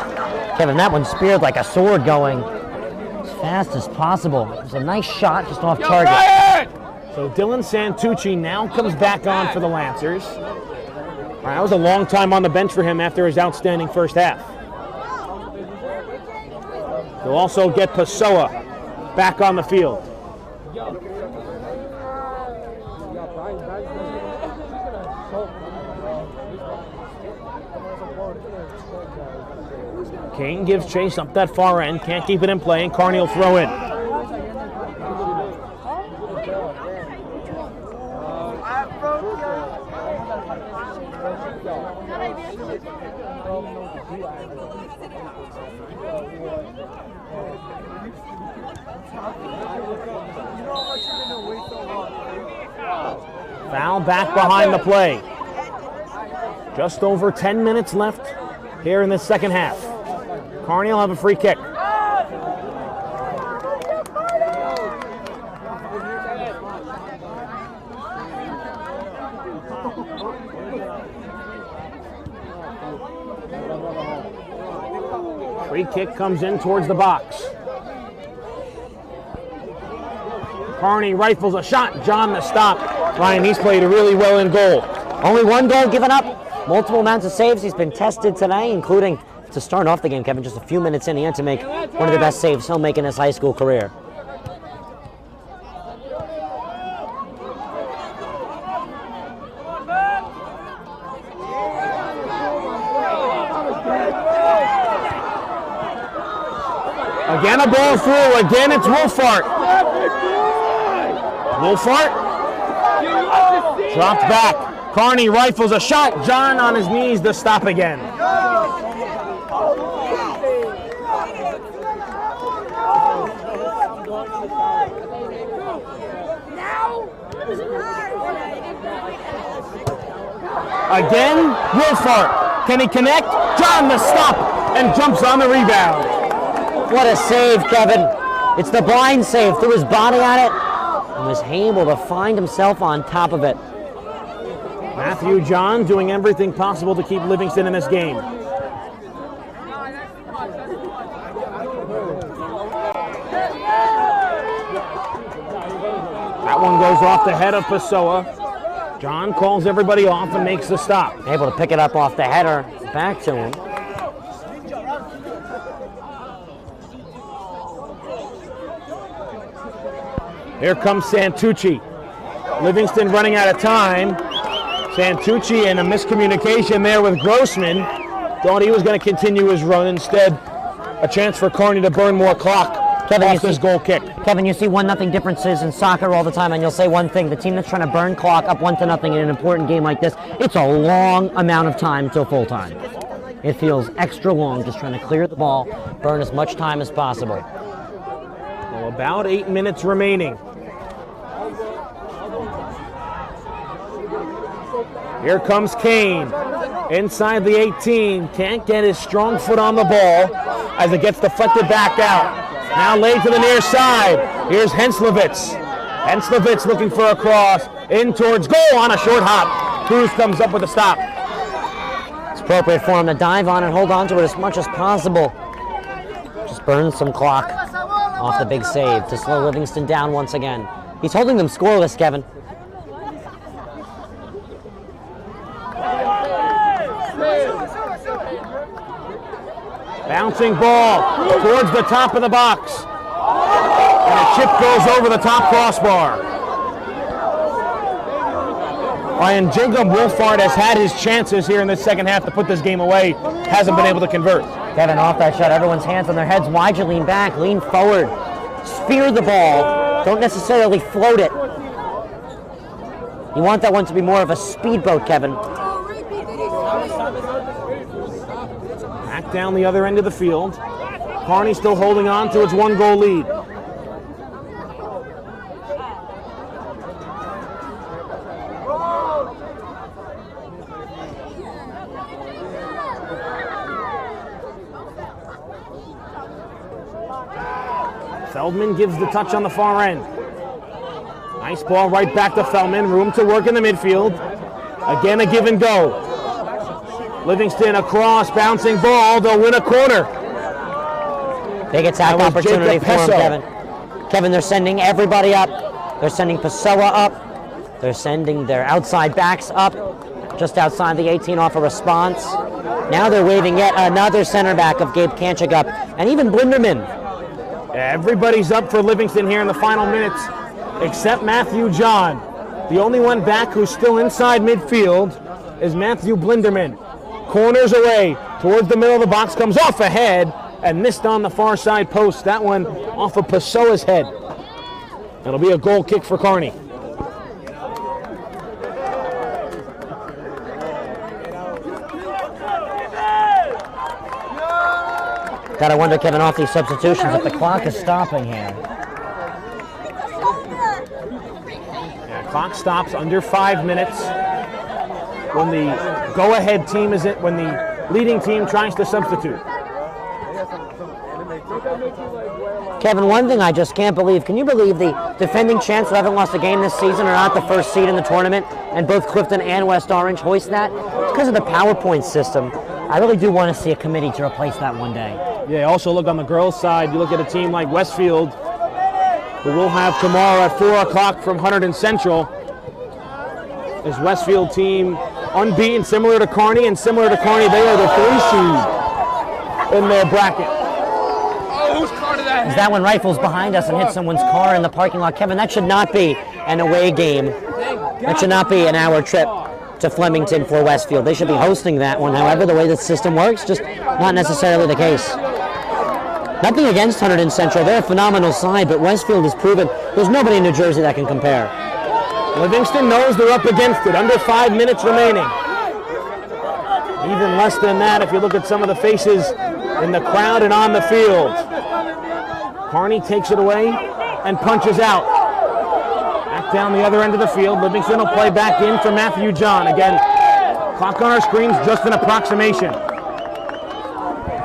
Kevin, that one speared like a sword going as fast as possible. It was a nice shot just off target. So Dylan Santucci now comes back on for the Lancers. All right, that was a long time on the bench for him after his outstanding first half. They'll also get Pessoa back on the field. Kane gives chase up that far end, can't keep it in play, and Kearny will throw in. Foul back behind the play. Just over 10 minutes left here in the second half. Kearny will have a free kick. Free kick comes in towards the box. Kearny rifles a shot. John the stop. Ryan, he's played really well in goal. Only one goal given up. Multiple amounts of saves. He's been tested today, including to start off the game, Kevin, just a few minutes in, he had to make one of the best saves he'll make in his high school career. Again a ball through. Again it's Wolfart. Wolfart dropped back. Kearny rifles a shot. John on his knees to stop again. Again, Wolfart. Can he connect? John the stop and jumps on the rebound. What a save, Kevin. It's the blind save. Threw his body at it and was able to find himself on top of it. Matthew John doing everything possible to keep Livingston in this game. That one goes off the head of Pessoa. John calls everybody off and makes the stop. Able to pick it up off the header, back to him. Here comes Santucci. Livingston running out of time. Santucci in a miscommunication there with Grossman. Thought he was going to continue his run. Instead, a chance for Kearny to burn more clock off this goal kick. Kevin, you see 1-0 differences in soccer all the time, and you'll say one thing. The team that's trying to burn clock up 1-0 in an important game like this, it's a long amount of time till full time. It feels extra long just trying to clear the ball, burn as much time as possible. Well, about 8 minutes remaining. Here comes Kane, inside the 18, can't get his strong foot on the ball as it gets deflected back out. Now laid to the near side, here's Henslowitz. Henslowitz looking for a cross, in towards goal on a short hop. Cruz comes up with a stop. It's appropriate for him to dive on and hold on to it as much as possible. Just burn some clock off the big save to slow Livingston down once again. He's holding them scoreless, Kevin. Bouncing ball towards the top of the box. And a chip goes over the top crossbar. Ryan, Jacob Wolfart has had his chances here in the second half to put this game away. Hasn't been able to convert. Kevin, off that shot, everyone's hands on their heads. Why'd you lean back, lean forward, spear the ball. Don't necessarily float it. You want that one to be more of a speedboat, Kevin. Back down the other end of the field. Kearny still holding on to its 1-goal lead. Feldman gives the touch on the far end. Nice ball right back to Feldman. Room to work in the midfield. Again, a give and go. Livingston across, bouncing ball. They'll win a corner. Big attack opportunity for him, Kevin. Kevin, they're sending everybody up. They're sending Pessoa up. They're sending their outside backs up, just outside the 18 off a response. Now they're waving yet another center back of Gabe Kanchik up, and even Blinderman. Everybody's up for Livingston here in the final minutes, except Matthew John. The only one back who's still inside midfield is Matthew Blinderman. Corners away, towards the middle of the box, comes off ahead, and missed on the far side post. That one off of Pessoa's head. It'll be a goal kick for Kearny. Gotta wonder, Kevin, off these substitutions if the clock is stopping here. Yeah, clock stops under 5 minutes when the go-ahead team is when the leading team tries to substitute. Kevin, one thing I just can't believe, can you believe the defending champs who haven't lost a game this season are not the first seed in the tournament, and both Clifton and West Orange hoist that? It's because of the PowerPoint system. I really do want to see a committee to replace that one day. Yeah, also look on the girls' side, you look at a team like Westfield, who we'll have tomorrow at 4 o'clock from Hunterdon Central. This Westfield team unbeaten, similar to Kearny, and similar to Kearny, they are the 3 seed in their bracket. Oh, whose car did that hit? As that one rifles behind us and hits someone's car in the parking lot. Kevin, that should not be an away game. That should not be an hour trip to Flemington for Westfield. They should be hosting that one. However, the way the system works, just not necessarily the case. Nothing against Hunterdon Central. They're a phenomenal side, but Westfield has proven there's nobody in New Jersey that can compare. Livingston knows they're up against it. Under 5 minutes remaining. Even less than that if you look at some of the faces in the crowd and on the field. Kearny takes it away and punches out. Back down the other end of the field. Livingston will play back in for Matthew John. Again, clock on our screens, just an approximation.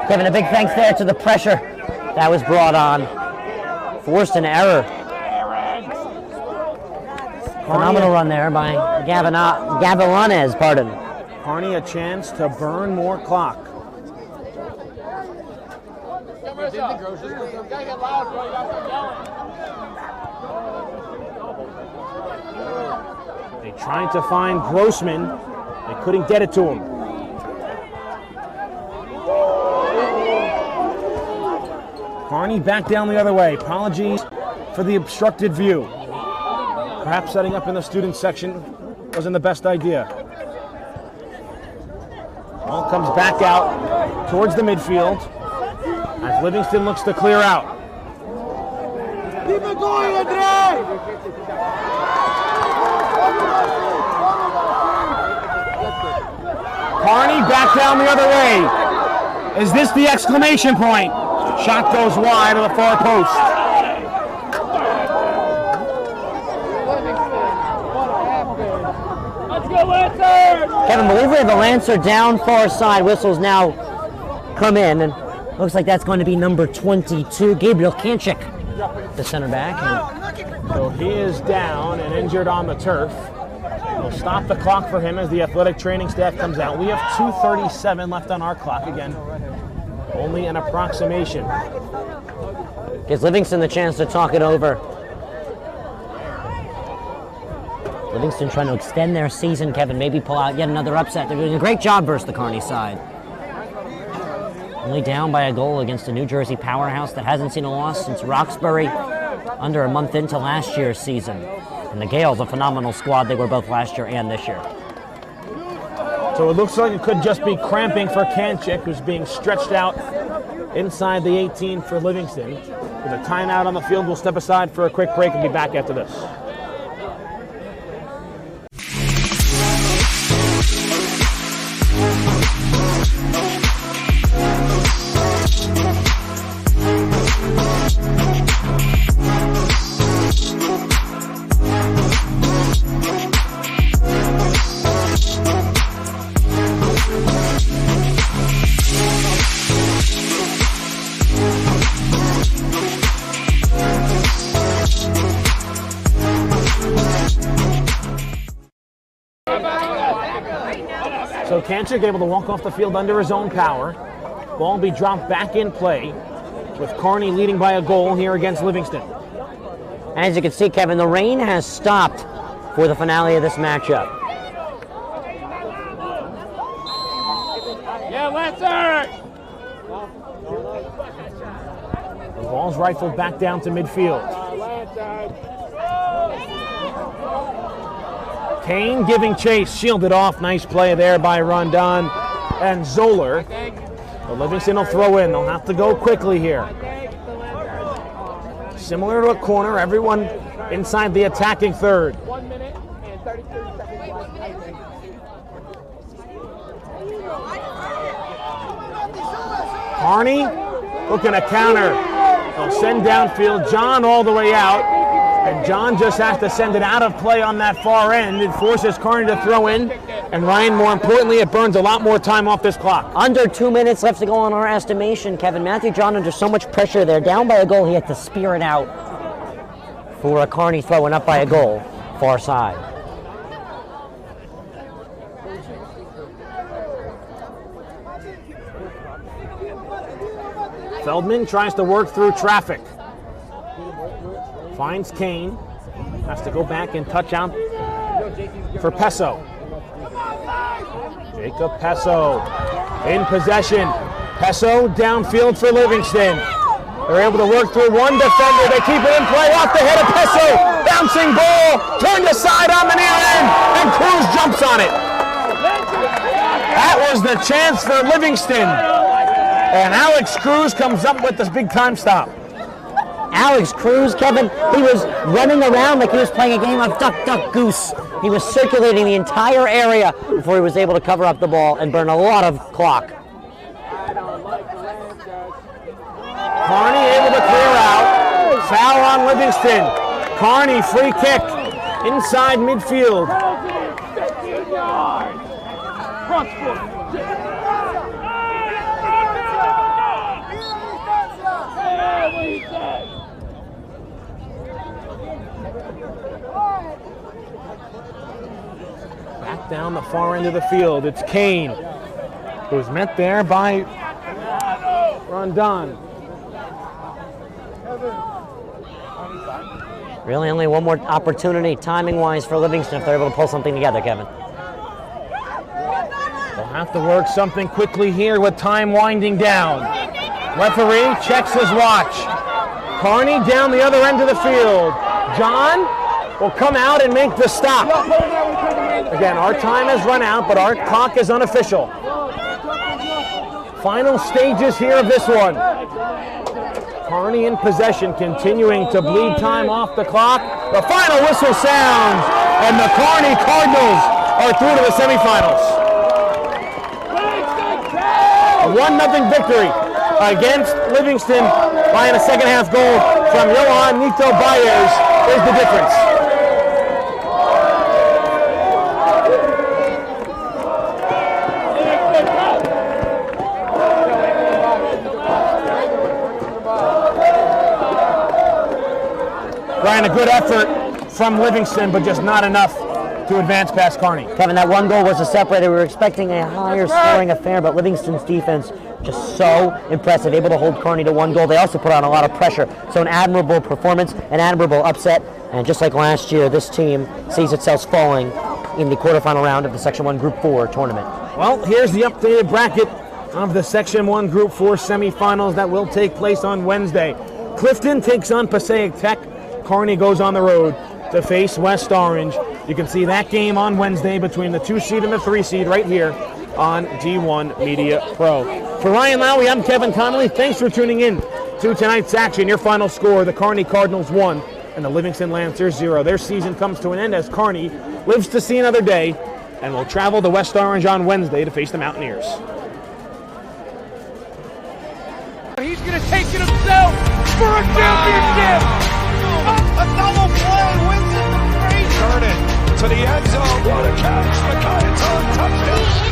Kevin, a big thanks there to the pressure that was brought on. Forced an error. Phenomenal run there by Gavilanes, pardon. Kearny a chance to burn more clock. They tried to find Grossman. They couldn't get it to him. Kearny back down the other way. Apologies for the obstructed view. Perhaps setting up in the student section wasn't the best idea. Ball comes back out towards the midfield as Livingston looks to clear out. Keep it going, Andre! Kearny back down the other way. Is this the exclamation point? Shot goes wide of the far post. Kevin, believe we have a Lancer down far side. Whistles now come in, and looks like that's going to be number 22, Gabriel Kanchik, the center back. So he is down and injured on the turf. We'll stop the clock for him as the athletic training staff comes out. We have 2:37 left on our clock. Again, only an approximation. Gives Livingston the chance to talk it over. Livingston trying to extend their season, Kevin, maybe pull out yet another upset. They're doing a great job versus the Kearny side. Only down by a goal against a New Jersey powerhouse that hasn't seen a loss since Roxbury under a month into last year's season. And the Gales, a phenomenal squad. They were both last year and this year. So it looks like it could just be cramping for Kanchik, who's being stretched out inside the 18 for Livingston. With a timeout on the field, we'll step aside for a quick break and be back after this. So Kanchik able to walk off the field under his own power. Ball will be dropped back in play with Kearny leading by a goal here against Livingston. And as you can see, Kevin, the rain has stopped for the finale of this matchup. Yeah, Lancer! The ball's rifled back down to midfield. Kane giving chase, shielded off. Nice play there by Rondon and Zoller. But Livingston will throw in. They'll have to go quickly here. Similar to a corner, everyone inside the attacking third. 1 minute and 33 seconds. Kearny looking to counter. They'll send downfield. John all the way out. And John just has to send it out of play on that far end. It forces Kearny to throw in. And Ryan, more importantly, it burns a lot more time off this clock. Under 2 minutes left to go on our estimation, Kevin. Matthew John under so much pressure there. Down by a goal, he had to spear it out for a Kearny throwing up by a goal, far side. Feldman tries to work through traffic. Finds Kane. Has to go back and touch out for Pesso. Jacob Pesso in possession. Pesso downfield for Livingston. They're able to work through one defender. They keep it in play off the head of Pesso. Bouncing ball, turned aside on the near end, and Cruz jumps on it. That was the chance for Livingston. And Alex Cruz comes up with this big time stop. Alex Cruz, Kevin, he was running around like he was playing a game of duck, duck, goose. He was circulating the entire area before he was able to cover up the ball and burn a lot of clock. Kearny able to clear out. Foul on Livingston. Kearny free kick inside midfield. Back down the far end of the field, it's Kane, who's met there by Rondon. Really only one more opportunity, timing-wise, for Livingston if they're able to pull something together, Kevin. They'll have to work something quickly here with time winding down. Referee checks his watch. Kearny down the other end of the field. John will come out and make the stop. Again, our time has run out, but our clock is unofficial. Final stages here of this one. Kearny in possession, continuing to bleed time off the clock. The final whistle sounds, and the Kearny Cardinals are through to the semifinals. A 1-0 victory against Livingston by a second half goal from Johan Nito Baez is the difference. Brian, a good effort from Livingston, but just not enough to advance past Kearny. Kevin, that one goal was a separator. We were expecting a higher scoring affair, but Livingston's defense just so impressive, able to hold Kearny to one goal. They also put on a lot of pressure. So an admirable performance, an admirable upset, and just like last year, this team sees itself falling in the quarterfinal round of the Section 1 Group 4 tournament. Well, here's the updated bracket of the Section 1 Group 4 semifinals that will take place on Wednesday. Clifton takes on Passaic Tech. Kearny goes on the road to face West Orange. You can see that game on Wednesday between the 2 seed and the 3 seed right here on G1 Media Pro. For Ryan Lowry, I'm Kevin Connolly. Thanks for tuning in to tonight's action. Your final score, the Kearny Cardinals 1 and the Livingston Lancers 0. Their season comes to an end as Kearny lives to see another day and will travel to West Orange on Wednesday to face the Mountaineers. He's going to take it himself for a championship. A double play wins it the break. Turn it to the end zone. What a catch. The Coyotes on touchdown.